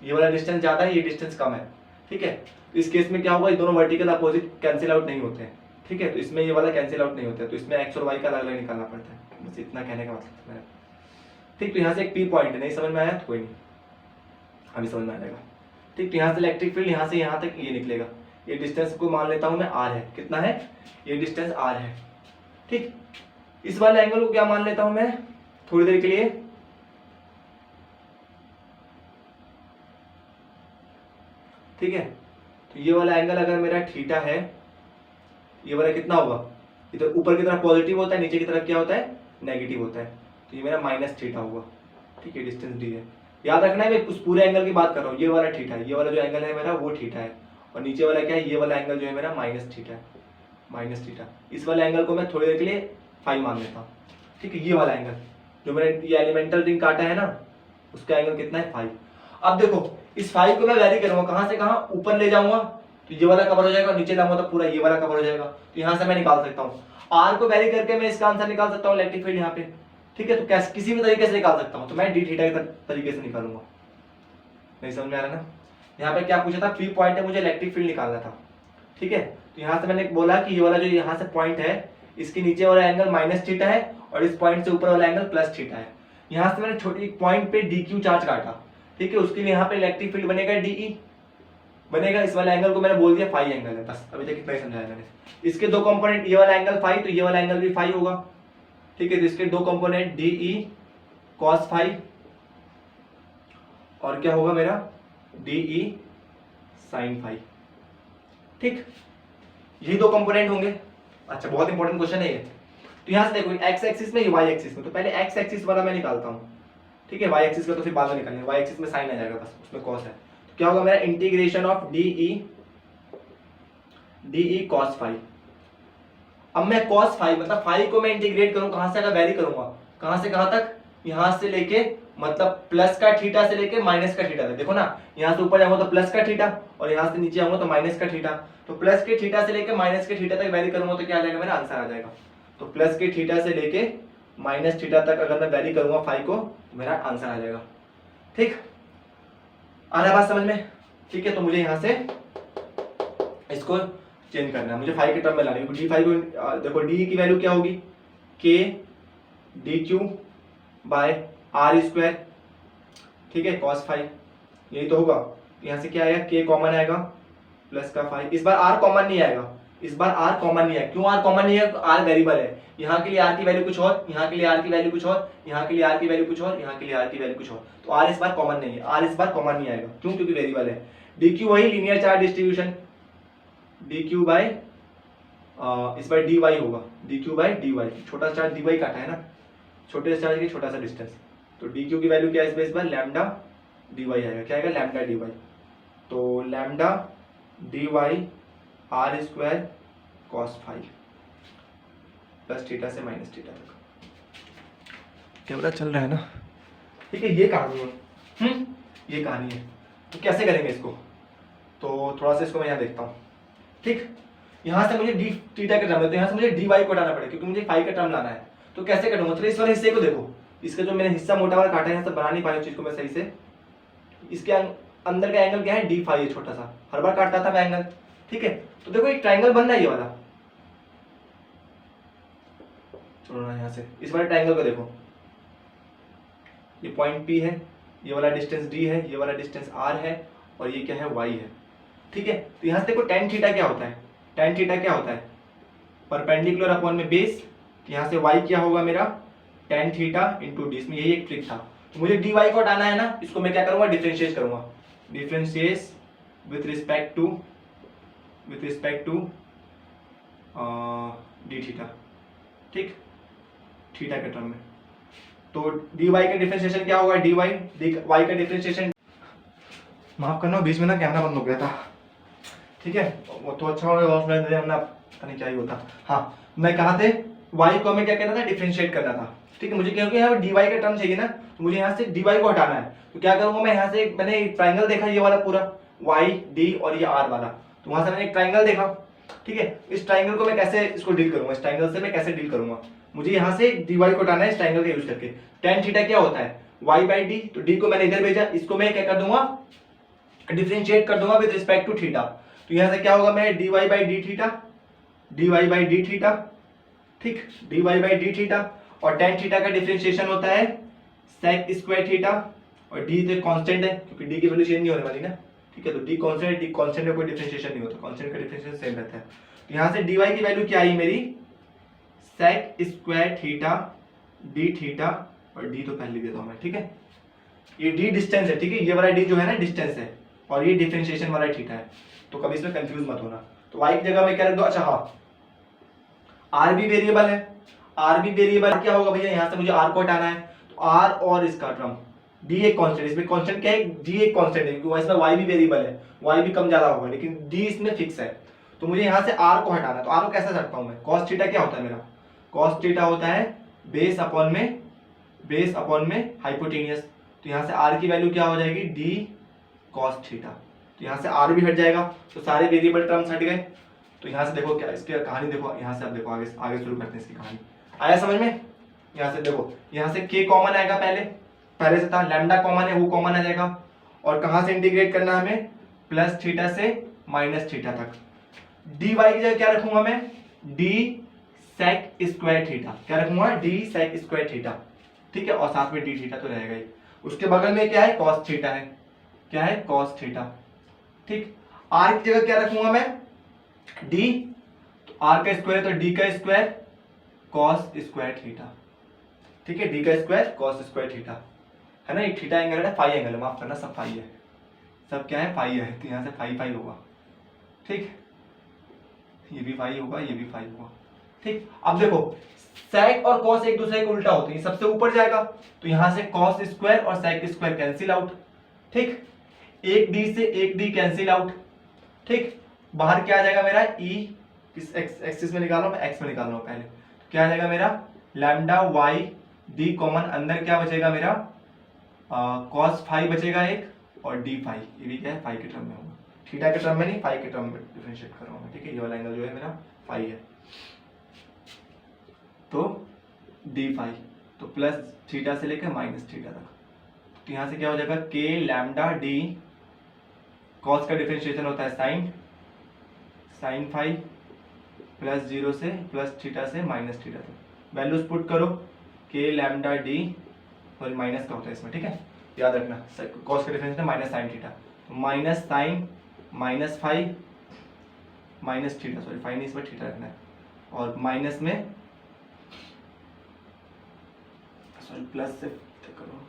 ये वाला डिस्टेंस ज्यादा है, ये डिस्टेंस कम है। ठीक है, तो इस केस में क्या होगा, ये दोनों वर्टिकल अपोजिट कैंसिल आउट नहीं होते हैं। ठीक है, तो इसमें ये वाला कैंसिल आउट नहीं होता है, तो इसमें एक्स और वाई का अलग अलग निकालना पड़ता है, बस इतना कहने का मतलब है। ठीक, तो यहाँ से एक पी पॉइंट नहीं समझ में आया तो कोई नहीं, अभी समझ में आ जाएगा। ठीक, तो यहाँ से इलेक्ट्रिक फील्ड यहाँ से यहाँ तक ये निकलेगा, ये डिस्टेंस को मान लेता हूँ मैं आर है, कितना है, ये डिस्टेंस आर है। ठीक, इस वाले एंगल को क्या मान लेता हूं मैं थोड़ी देर के लिए, ठीक है, तो ये वाला एंगल अगर मेरा थीटा है, ये वाला कितना होगा, इधर ऊपर की तरफ पॉजिटिव होता है, नीचे की तरफ क्या होता है, नेगेटिव होता है, तो ये मेरा माइनस थीटा होगा। ठीक है, डिस्टेंस डी है, याद रखना है मैं उस पूरे एंगल की बात कर रहा हूँ, ये वाला थीटा है, ये वाला जो एंगल है मेरा वो थीटा है, और नीचे वाला क्या है, ये वाला एंगल जो है मेरा माइनस थीटा है, माइनस थीटा। इस वाले एंगल को मैं थोड़ी देर के लिए फाई मान लेता हूँ। ठीक है, ये वाला एंगल जो मैंने ये एलिमेंटल रिंग काटा है ना, उसका एंगल कितना है, फाई। अब देखो इस फाई को मैं वैरी करूंगा, कहां से कहां, ऊपर ले जाऊंगा तो ये वाला कवर हो जाएगा, नीचे लाऊंगा तो पूरा ये वाला कवर हो जाएगा, तो यहां से मैं निकाल सकता हूँ आर को वैरी करके, मैं इसका आंसर निकाल सकता हूँ इलेक्ट्रिक फील्ड यहाँ पे। ठीक है, तो कैसे किसी भी तरीके से निकाल सकता हूँ, तो मैं डी थीटा के तरीके से निकालूंगा। नहीं समझ में आ रहा ना, यहाँ पे क्या पूछा था, पी पॉइंट है, मुझे इलेक्ट्रिक फील्ड निकालना था। ठीक है, तो यहाँ से मैंने बोला कि ये वाला जो यहाँ से पॉइंट है, इसके नीचे वाला एंगल माइनस थीटा है और इस पॉइंट से ऊपर वाला एंगल प्लस थीटा है। यहाँ से मैंने छोटी पॉइंट पे डी क्यू चार्ज काटा। ठीक है, उसके लिए यहाँ पे इलेक्ट्रिक फील्ड बनेगा डीई बनेगा, इस वाले एंगल को मैंने बोल दिया फाई एंगल है, बस अभी तक इतना ही समझाया मैंने। इसके दो कंपोनेंट, ये वाला एंगल फाई, तो ये वाला एंगल भी फाई होगा। ठीक है, तो इसके दो कंपोनेंट डीई कॉस फाई और क्या होगा मेरा डीई साइन फाई। ठीक, यही दो कंपोनेंट होंगे। अच्छा, बहुत इंपॉर्टेंट क्वेश्चन है ये। तो यहां से देखो एक्स एक्सिस में, ये वाई एक्सिस में, तो पहले एक्स एक्सिस वाला मैं निकालता हूं। ठीक है, वाई एक्सिस का तो फिर बाद में निकालेंगे, वाई एक्सिस में साइन आ जाएगा, बस उसमें कॉस है। तो क्या होगा मेरा integration of d E cos phi. अब मैं कॉस फाई मतलब फाई को मैं इंटीग्रेट करूं, कहां से अगर वैरी करूंगा, कहां से कहां तक, यहां से लेके मतलब प्लस का थीटा से लेके माइनस का थीटा तक। देखो ना, यहां से ऊपर जाऊंगा तो प्लस का थीटा और यहां से नीचे आऊंगा तो माइनस का थीटा, तो प्लस के थीटा से लेके माइनस के थीटा तक वैरी करूंगा तो क्या आ जाएगा, मेरा आंसर आ जाएगा। तो प्लस के थीटा से लेके माइनस थीटा तक अगर मैं वैरी करूंगा फाई को, तो मेरा आंसर आ जाएगा। ठीक, आ रहा है बात समझ में? ठीक है, तो मुझे यहां से इसको चेंज करना है, मुझे फाई के टर्म में लाना है। डी फाई को देखो, डी की वैल्यू क्या होगी, k d q by r square. ठीक है, कॉस फाई यही तो होगा। यहां से क्या आएगा, के कॉमन आएगा प्लस का फाई। इस बार आर कॉमन नहीं आएगा, इस बार आर कॉमन नहीं है। क्यों आर कॉमन नहीं है, आर वेरिएबल है, यहाँ के लिए आर की वैल्यू कुछ और, यहाँ के लिए आर की वैल्यू कुछ और, यहाँ के लिए आर की वैल्यू कुछ और, यहाँ के लिए आर की वैल्यू कुछ और, तो आर इस बार कॉमन नहीं है, आर इस बार कॉमन नहीं आएगा। क्यों, क्योंकि वेरिएबल है। डी क्यू वही linear charge distribution, d q by इस बार डी वाई होगा, d q by d y, छोटा चार्ज डी वाई काटा है ना, छोटे चार्ज की छोटा सा डिस्टेंस, तो डी क्यू की वैल्यू क्या है इस बार, लैम्डा डी वाई आएगा। क्या आएगा, लैम्डा डी वाई, तो lambda d y r square cos phi. Plus theta से माइनस थीटा तक। कैमरा चल रहा है ना, ठीक है, ये कहानी है। ये कहानी है। तो कैसे करेंगे इसको, तो थोड़ा सा इसको मैं यहाँ देखता हूँ। ठीक, यहाँ से मुझे डी थीटा का टर्म है, तो यहाँ से मुझे डी वाई को हटाना पड़ेगा क्योंकि मुझे फाई का टर्म लाना है। तो कैसे करूँगा, चलिए इस वाले हिस्से को देखो, इसका जो मैंने हिस्सा मोटा वाला काटा है, यहाँ से बना नहीं पाया चीज को मैं सही से। इसके अंदर का एंगल क्या है, डी फाई है, छोटा सा, हर बार काटता था मैं एंगल। ठीक है, तो देखो एक ट्राइंगल बन रहा है ये वाला। चलो ना यहाँ से इस वाले ट्राइंगल को देखो, ये पॉइंट P है, ये वाला डिस्टेंस D है, ये वाला डिस्टेंस R है, और ये क्या है, Y है। ठीक है, तो यहाँ से देखो टेन थीटा क्या होता है, टेन थीटा क्या होता है, परपेंडिकुलर अपॉन में बेस। यहाँ से y क्या होगा मेरा, टेन थीटा इंटू डी, इसमें यही एक ट्रिक था। तो मुझे dy को हटाना है ना, इसको मैं क्या करूंगा, डिफरेंशिएट करूंगा, differentiate with respect to d theta. ठीक, थीटा के टर्म में। तो dy का डिफरेंशिएशन क्या होगा, dy y का डिफरेंशिएशन, माफ करना बीच में ना कैमरा बंद हो गया था। ठीक है, वो तो अच्छा हो गया, ऑफलाइन दे हमने, पता नहीं क्या ही होता। हाँ, मैं कहा थे y को हमें क्या करना था, डिफरेंशिएट करना था। ठीक है, मुझे क्योंकि यहाँ dy का टर्म चाहिए ना, तो मुझे यहाँ से dy को हटाना है। तो क्या करूंगा मैं, यहाँ से मैंने ट्राइंगल देखा ये वाला पूरा, y d और ये r वाला, तो वहां से मैंने एक ट्राइंगल देखा। ठीक है, इस ट्राइंगल को मैं कैसे इसको डील करूंगा, इस ट्राइंगल से मैं कैसे डील करूंगा, मुझे यहाँ से dy को हटाना है इस ट्राइंगल का यूज करके। टेन थीटा क्या होता है, y बाई डी, तो d को मैंने इधर भेजा, इसको मैं क्या कर दूंगा, डिफरेंशिएट कर दूंगा विद रिस्पेक्ट टू थीटा। तो यहाँ से क्या होगा, मैं dy by d theta, dy by d theta, ठीक, dy बाई डी थीटा, और टेन थीटा का डिफरेंशिएशन होता है sec स्क्वायर थीटा, और d तो कांस्टेंट है क्योंकि d की वैल्यू चेंज नहीं होने वाली ना। ठीक है, तो d कांस्टेंट है, d कांस्टेंट में कोई डिफरेंशिएशन नहीं होता, कांस्टेंट का डिफरेंशिएशन सेम रहता है। तो यहाँ से dy की वैल्यू क्या आई मेरी, sec square theta d theta, और d तो पहले देता हूं मैं। ठीक है, ये d डिस्टेंस है, ठीक है, ये वाला d जो है ना डिस्टेंस है, और ये डिफरेंशिएशन वाला थीटा है, तो कभी इसमें कंफ्यूज मत होना। तो y की जगह मैं क्या रख दूं, अच्छा हाँ, r भी वेरिएबल है, r भी वेरिएबल क्या होगा भैया, यहाँ से मुझे r को हटाना है, तो r और इसका टर्म d एक कांस्टेंट, इसमें कांस्टेंट क्या है, d एक कांस्टेंट है क्योंकि इसमें y भी वेरिएबल है, y भी कम ज्यादा होगा, लेकिन d इसमें फिक्स है। तो मुझे यहाँ से r को हटाना है, तो r को कैसे रखता हूँ मैं, cos थीटा क्या होता है मेरा, cos थीटा होता है बेस अपॉन में हाइपोटेनियस। तो यहाँ से r की वैल्यू क्या हो जाएगी, d cos थीटा, तो यहाँ से r भी हट जाएगा, तो सारे वेरिएबल टर्म्स हट गए। तो यहाँ से देखो क्या इसकी कहानी देखो, यहाँ से अब देखो आगे आगे शुरू करते हैं इसकी कहानी, आया समझ में। यहाँ से देखो, यहाँ से k कॉमन आएगा, पहले से था, लैम्डा कॉमन है, वो कॉमन आ जाएगा, और कहाँ से इंटीग्रेट करना है हमें, प्लस थीटा से माइनस थीटा तक। dy की जगह क्या रखूंगा मैं, d sec स्क्वायर थीटा, क्या रखूंगा, d sec स्क्वायर थीटा। ठीक है, और साथ में d थीटा तो रहेगा ही। उसके बगल में क्या है, cos थीटा है, क्या है, cos थीटा। ठीक, r की जगह क्या रखूंगा मैं, d, तो r का स्क्वायर तो d का स्क्वायर cos स्क्वायर थीटा। ठीक है, d का स्क्वायर cos स्क्वायर थीटा है ना, एक थीटा एंगल है, फाई एंगल है, माफ करना, सब फाई है, सब क्या है, फाई है, तो यहाँ से फाई फाई होगा। ठीक, ये भी फाई होगा, ये भी फाई होगा। ठीक, अब देखो sec और cos एक दूसरे के उल्टा होते हैं, सबसे ऊपर जाएगा, तो यहाँ से cos स्क्वायर और sec स्क्वायर कैंसिल आउट। ठीक, एक d से एक d कैंसिल आउट। ठीक, बाहर क्या आ जाएगा मेरा, e किस एक्सिस में निकाल रहा हूं मैं, x में निकाल रहा हूं पहले, तो क्या आ जाएगा मेरा, लैम्डा y d कॉमन, अंदर क्या बचेगा मेरा, cos फाई बचेगा एक, और d फाई, ये भी क्या है, फाई के टर्म में होगा, थीटा के टर्म में नहीं, फाई के टर्म में डिफरेंशिएट कर रहा हूं मैं। ठीक है, ये वाला एंगल जो है मेरा फाई है, तो d फाई, तो प्लस थीटा से लेकर माइनस थीटा तक, तो यहाँ से क्या हो जाएगा, k लैम्डा d, cos का डिफरेंशिएशन होता है साइन फाई, प्लस 0 से प्लस थीटा से माइनस थीटा तक, वैल्यूज पुट करो, k लैम्डा d, और माइनस का होता है इसमें। ठीक है, याद रखना, cos का डिफरेंशिएशन है माइनस साइन थीटा, तो minus sine minus phi minus theta, sorry phi नहीं, इस पर थीटा रखना है, और माइनस में सॉरी प्लस से करो,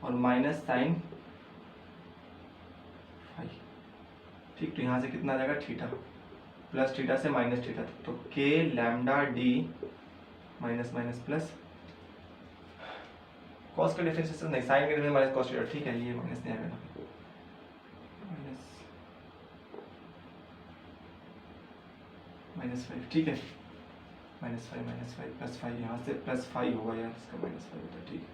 और माइनस साइन फाई। ठीक, तो यहाँ से कितना आ जाएगा, थीटा, प्लस थीटा से माइनस थीटा, तो k lambda d minus minus plus, cos का डिफरेंशिएशन नहीं, साइन के डिफरेंशिएशन माइनस cos थीटा। ठीक है, ये माइनस नहीं आएगा, -5, ठीक है, -5 +5, यहाँ से +5 होगा यार, इसका -5 होता है, ठीक है,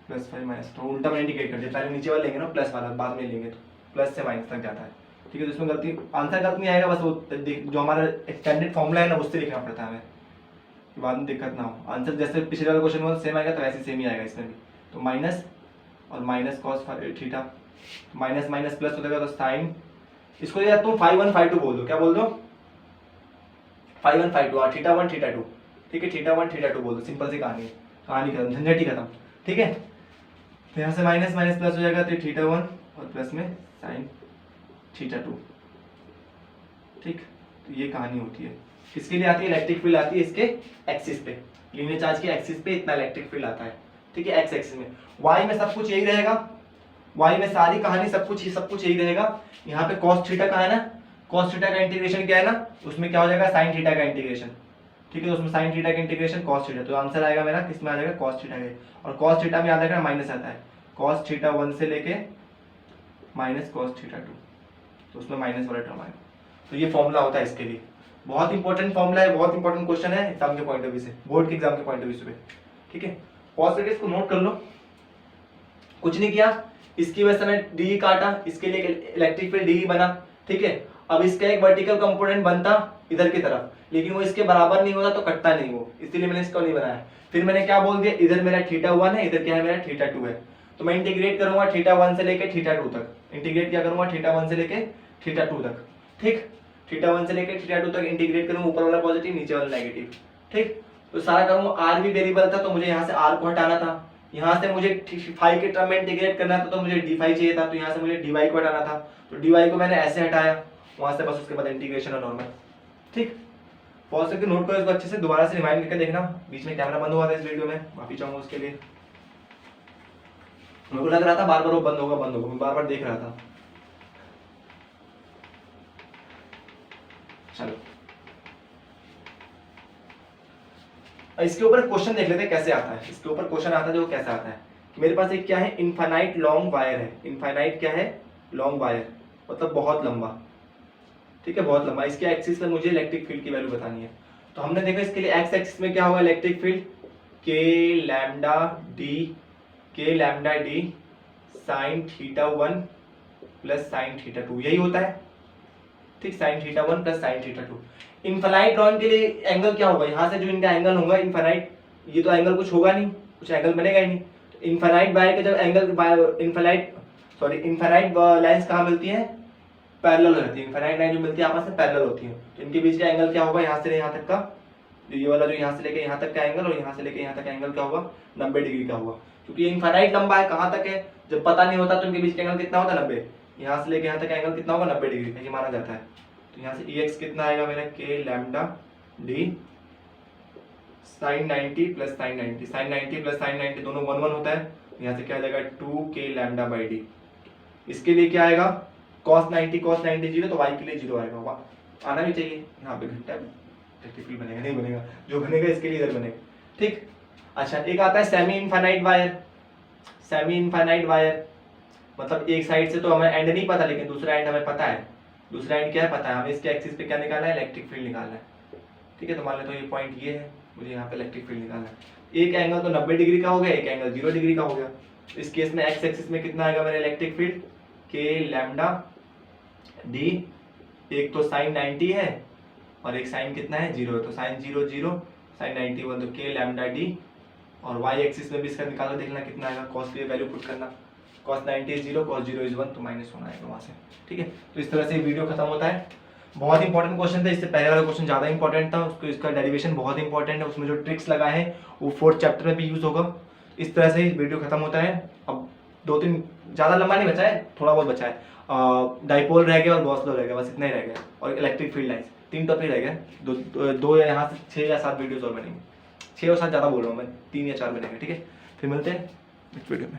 +5 तो उल्टा मैंने इंडिकेट कर दिया, पहले नीचे वाला लेंगे ना प्लस वाला, बाद में लेंगे तो प्लस से माइनस तक जाता है, ठीक है। तो इसमें गलती आंसर गलत नहीं आएगा, बस वो जो हमारा एक्सटेंडेड फॉर्मूला है ना उससे लिखना पड़ता है हमें, बाद में दिक्कत ना हो। आंसर जैसे पिछले वाले क्वेश्चन में सेम आएगा तो वैसे सेम ही आएगा इसमें भी। तो माइनस और minus cos theta, minus minus plus हो जाएगा तो साइन, इसको यार तुम 5 1 5 2 बोल दो, क्या बोल दो 5 1 5 2, हाँ थीटा 1 थीटा 2, ठीक है, थीटा 1 थीटा 2 बोल दो, सिंपल सी कहानी है, कहानी खत्म, झंझट ही खत्म, ठीक है। तो यहाँ से माइनस माइनस प्लस हो जाएगा तो थीटा 1 और प्लस में साइन थीटा 2, ठीक। तो ये कहानी होती है, किसके लिए आती है, इलेक्ट्रिक फील्ड आती है इसके एक्सिस पे, लीनियर चार्ज के एक्सिस पे इतना इलेक्ट्रिक फील्ड आता है, ठीक है, एक्स एक्सिस में। वाई में सब कुछ यही रहेगा, वाई में सारी कहानी सब कुछ यही रहेगा। यहाँ पे cos थीटा का है ना, cos थीटा का इंटीग्रेशन क्या है ना, उसमें क्या हो जाएगा sin थीटा का इंटीग्रेशन, ठीक है। तो उसमें sin थीटा का इंटीग्रेशन cos थीटा, तो आंसर आएगा मेरा किसमें आ जाएगा, cos थीटा के, और cos थीटा में याद रखना माइनस आता है, cos थीटा 1 से लेके माइनस cos थीटा 2, तो उसमें माइनस वाला टर्म आएगा। तो ये फॉर्मूला होता है इसके लिए, बहुत इंपॉर्टेंट फॉर्मूला है, बहुत इंपॉर्टेंट क्वेश्चन है एग्जाम के पॉइंट ऑफ व्यू से, बोर्ड के एग्जाम के पॉइंट ऑफ व्यू से, ठीक है। पॉज करके इसको नोट कर लो, कुछ नहीं किया, इसकी वजह से मैंने डी काटा, इसके लिए इलेक्ट्रिक फील्ड डी बना, ठीक है। अब इसका एक वर्टिकल कंपोनेंट बनता इधर की तरफ, लेकिन वो इसके बराबर नहीं होता तो कटता नहीं वो, इसलिए मैंने इसको नहीं बनाया। फिर मैंने क्या बोल दिया, इधर मेरा थीटा 1 है, इधर क्या है मेरा थीटा 2 है, तो मैं इंटीग्रेट करूंगा थीटा 1 से लेके थीटा 2 तक, इंटीग्रेट क्या करूंगा थीटा 1 से लेके थीटा 2 तक, ठीक। थीटा 1 से लेके थीटा 2 तक इंटीग्रेट करूंगा, ऊपर वाला पॉजिटिव नीचे वाला नेगेटिव, ठीक। तो सारा करूंगा, आर भी वेरिएबल था तो मुझे यहाँ से आर को हटाना था, यहाँ से मुझे फाई के टर्म में इंटीग्रेट करना था तो मुझे डी फाई चाहिए था, तो यहाँ से मुझे डी वाई को हटाना था, तो डी वाई को मैंने ऐसे हटाया वहां से, बस उसके बाद इंटीग्रेशन और नॉर्मल, ठीक। पॉज करके नोट करो इसको अच्छे से, दोबारा से रिमाइंड करके देखना, बीच में कैमरा बंद हुआ था इस वीडियो में, माफी चाहूंगा उसके लिए, मेरे को लग रहा था बार बार वो बंद होगा, मैं बार बार देख रहा था। चलो इसके ऊपर क्वेश्चन देख लेते हैं कैसे आता है, इसके ऊपर क्वेश्चन आता है जो कैसे आता है कि मेरे पास एक क्या है, इनफाइनाइट लॉन्ग वायर है, इनफाइनाइट क्या है, लॉन्ग वायर, मतलब बहुत लंबा, ठीक है, बहुत लंबा। इसके एक्सिस पे मुझे इलेक्ट्रिक फील्ड की वैल्यू बतानी है, तो हमने देखा इसके लिए एक्स एक्सिस में क्या होगा इलेक्ट्रिक फील्ड, के lambda d sine theta 1 plus sine theta 2, यही होता है, ठीक, sine theta 1 plus sine theta 2। Infinite long के लिए एंगल क्या होगा, यहाँ से जो इनका एंगल होगा इनफाइनाइट, ये तो एंगल कुछ होगा नहीं, कुछ एंगल बनेगा ही नहीं, तो इनफाइनाइट वायर के जब एंगल इनफाइनाइट लाइंस कहाँ मिलती है, पैरेलल रहती है, इनफाइनाइट लाइन जो मिलती है आपस में पैरेलल होती है, तो इनके बीच का एंगल क्या होगा, यहाँ से यहाँ तक का, जो ये वाला जो यहाँ से लेके यहाँ तक का एंगल और यहाँ से लेके यहाँ तक का एंगल क्या होगा, 90 डिग्री का होगा, क्योंकि ये इनफाइनाइट लंबा है, कहाँ तक है जब पता नहीं होता तो इनके बीच का एंगल कितना होता है 90, यहाँ से लेके यहाँ तक का एंगल कितना होगा 90 डिग्री का, ये माना जाता है। तो यहाँ से EX कितना आएगा मेरा, k lambda d sine 90 plus sine 90, sine 90 plus sine 90 दोनों 1 1 होता है, यहाँ से क्या आ जाएगा 2 के लैम्डा बाई डी। इसके लिए क्या आएगा, cos 90 0, तो y के लिए 0 आएगा, आना भी चाहिए, यहाँ पे घंटा इलेक्ट्रिक बनेगा नहीं बनेगा, जो बनेगा इसके लिए इधर बनेगा, ठीक। अच्छा एक आता है semi infinite wire, semi infinite wire मतलब एक साइड से तो हमें एंड नहीं पता, लेकिन दूसरा एंड हमें पता है, दूसरा एंड क्या है पता है, हमें इसके एक्सिस पे क्या निकालना है, इलेक्ट्रिक फील्ड निकालना है, ठीक है। तो मान लो तो ये पॉइंट ये है, मुझे यहाँ पे इलेक्ट्रिक फील्ड निकालना है, एक एंगल तो 90 डिग्री का हो गया, एक एंगल 0 डिग्री का हो गया, तो इस केस में एक्स एक्सिस में कितना आएगा मेरा इलेक्ट्रिक फील्ड, के लैम्डा डी, एक तो साइन 90 है और एक साइन कितना है 0 है, तो साइन 0 0 साइन 90 1, तो के लैम्डा डी, और वाई एक्सिस में भी इसका निकालो, देखना कितना आएगा, कॉस की वैल्यू पुट करना, cos 90 is 0, cos 0 is 1, तो माइनस होना आएगा वहाँ से, ठीक है। तो इस तरह से वीडियो खत्म होता है, बहुत इंपॉर्टेंट क्वेश्चन था, इससे पहले वाला क्वेश्चन ज़्यादा इंपॉर्टेंट था, उसको इसका डेरिवेशन बहुत इंपॉर्टेंट है, उसमें जो ट्रिक्स लगा है वो 4th चैप्टर में भी यूज़ होगा। इस तरह से वीडियो खत्म होता है। अब 2-3 ज़्यादा लंबा नहीं बचा है, थोड़ा बहुत बचा है, डाइपोल रह गया और गॉस लॉ रह गया, बस इतना ही रह गया, और इलेक्ट्रिक फील्ड लाइन्स, 3 टॉपिक रह गए, दो यहाँ से 6 या 7 वीडियोज़ और बनेंगे, 6 और 7 ज़्यादा बोल रहा हूँ मैं, 3 या 4 बनेंगे, ठीक है। फिर मिलते हैं नेक्स्ट वीडियो में।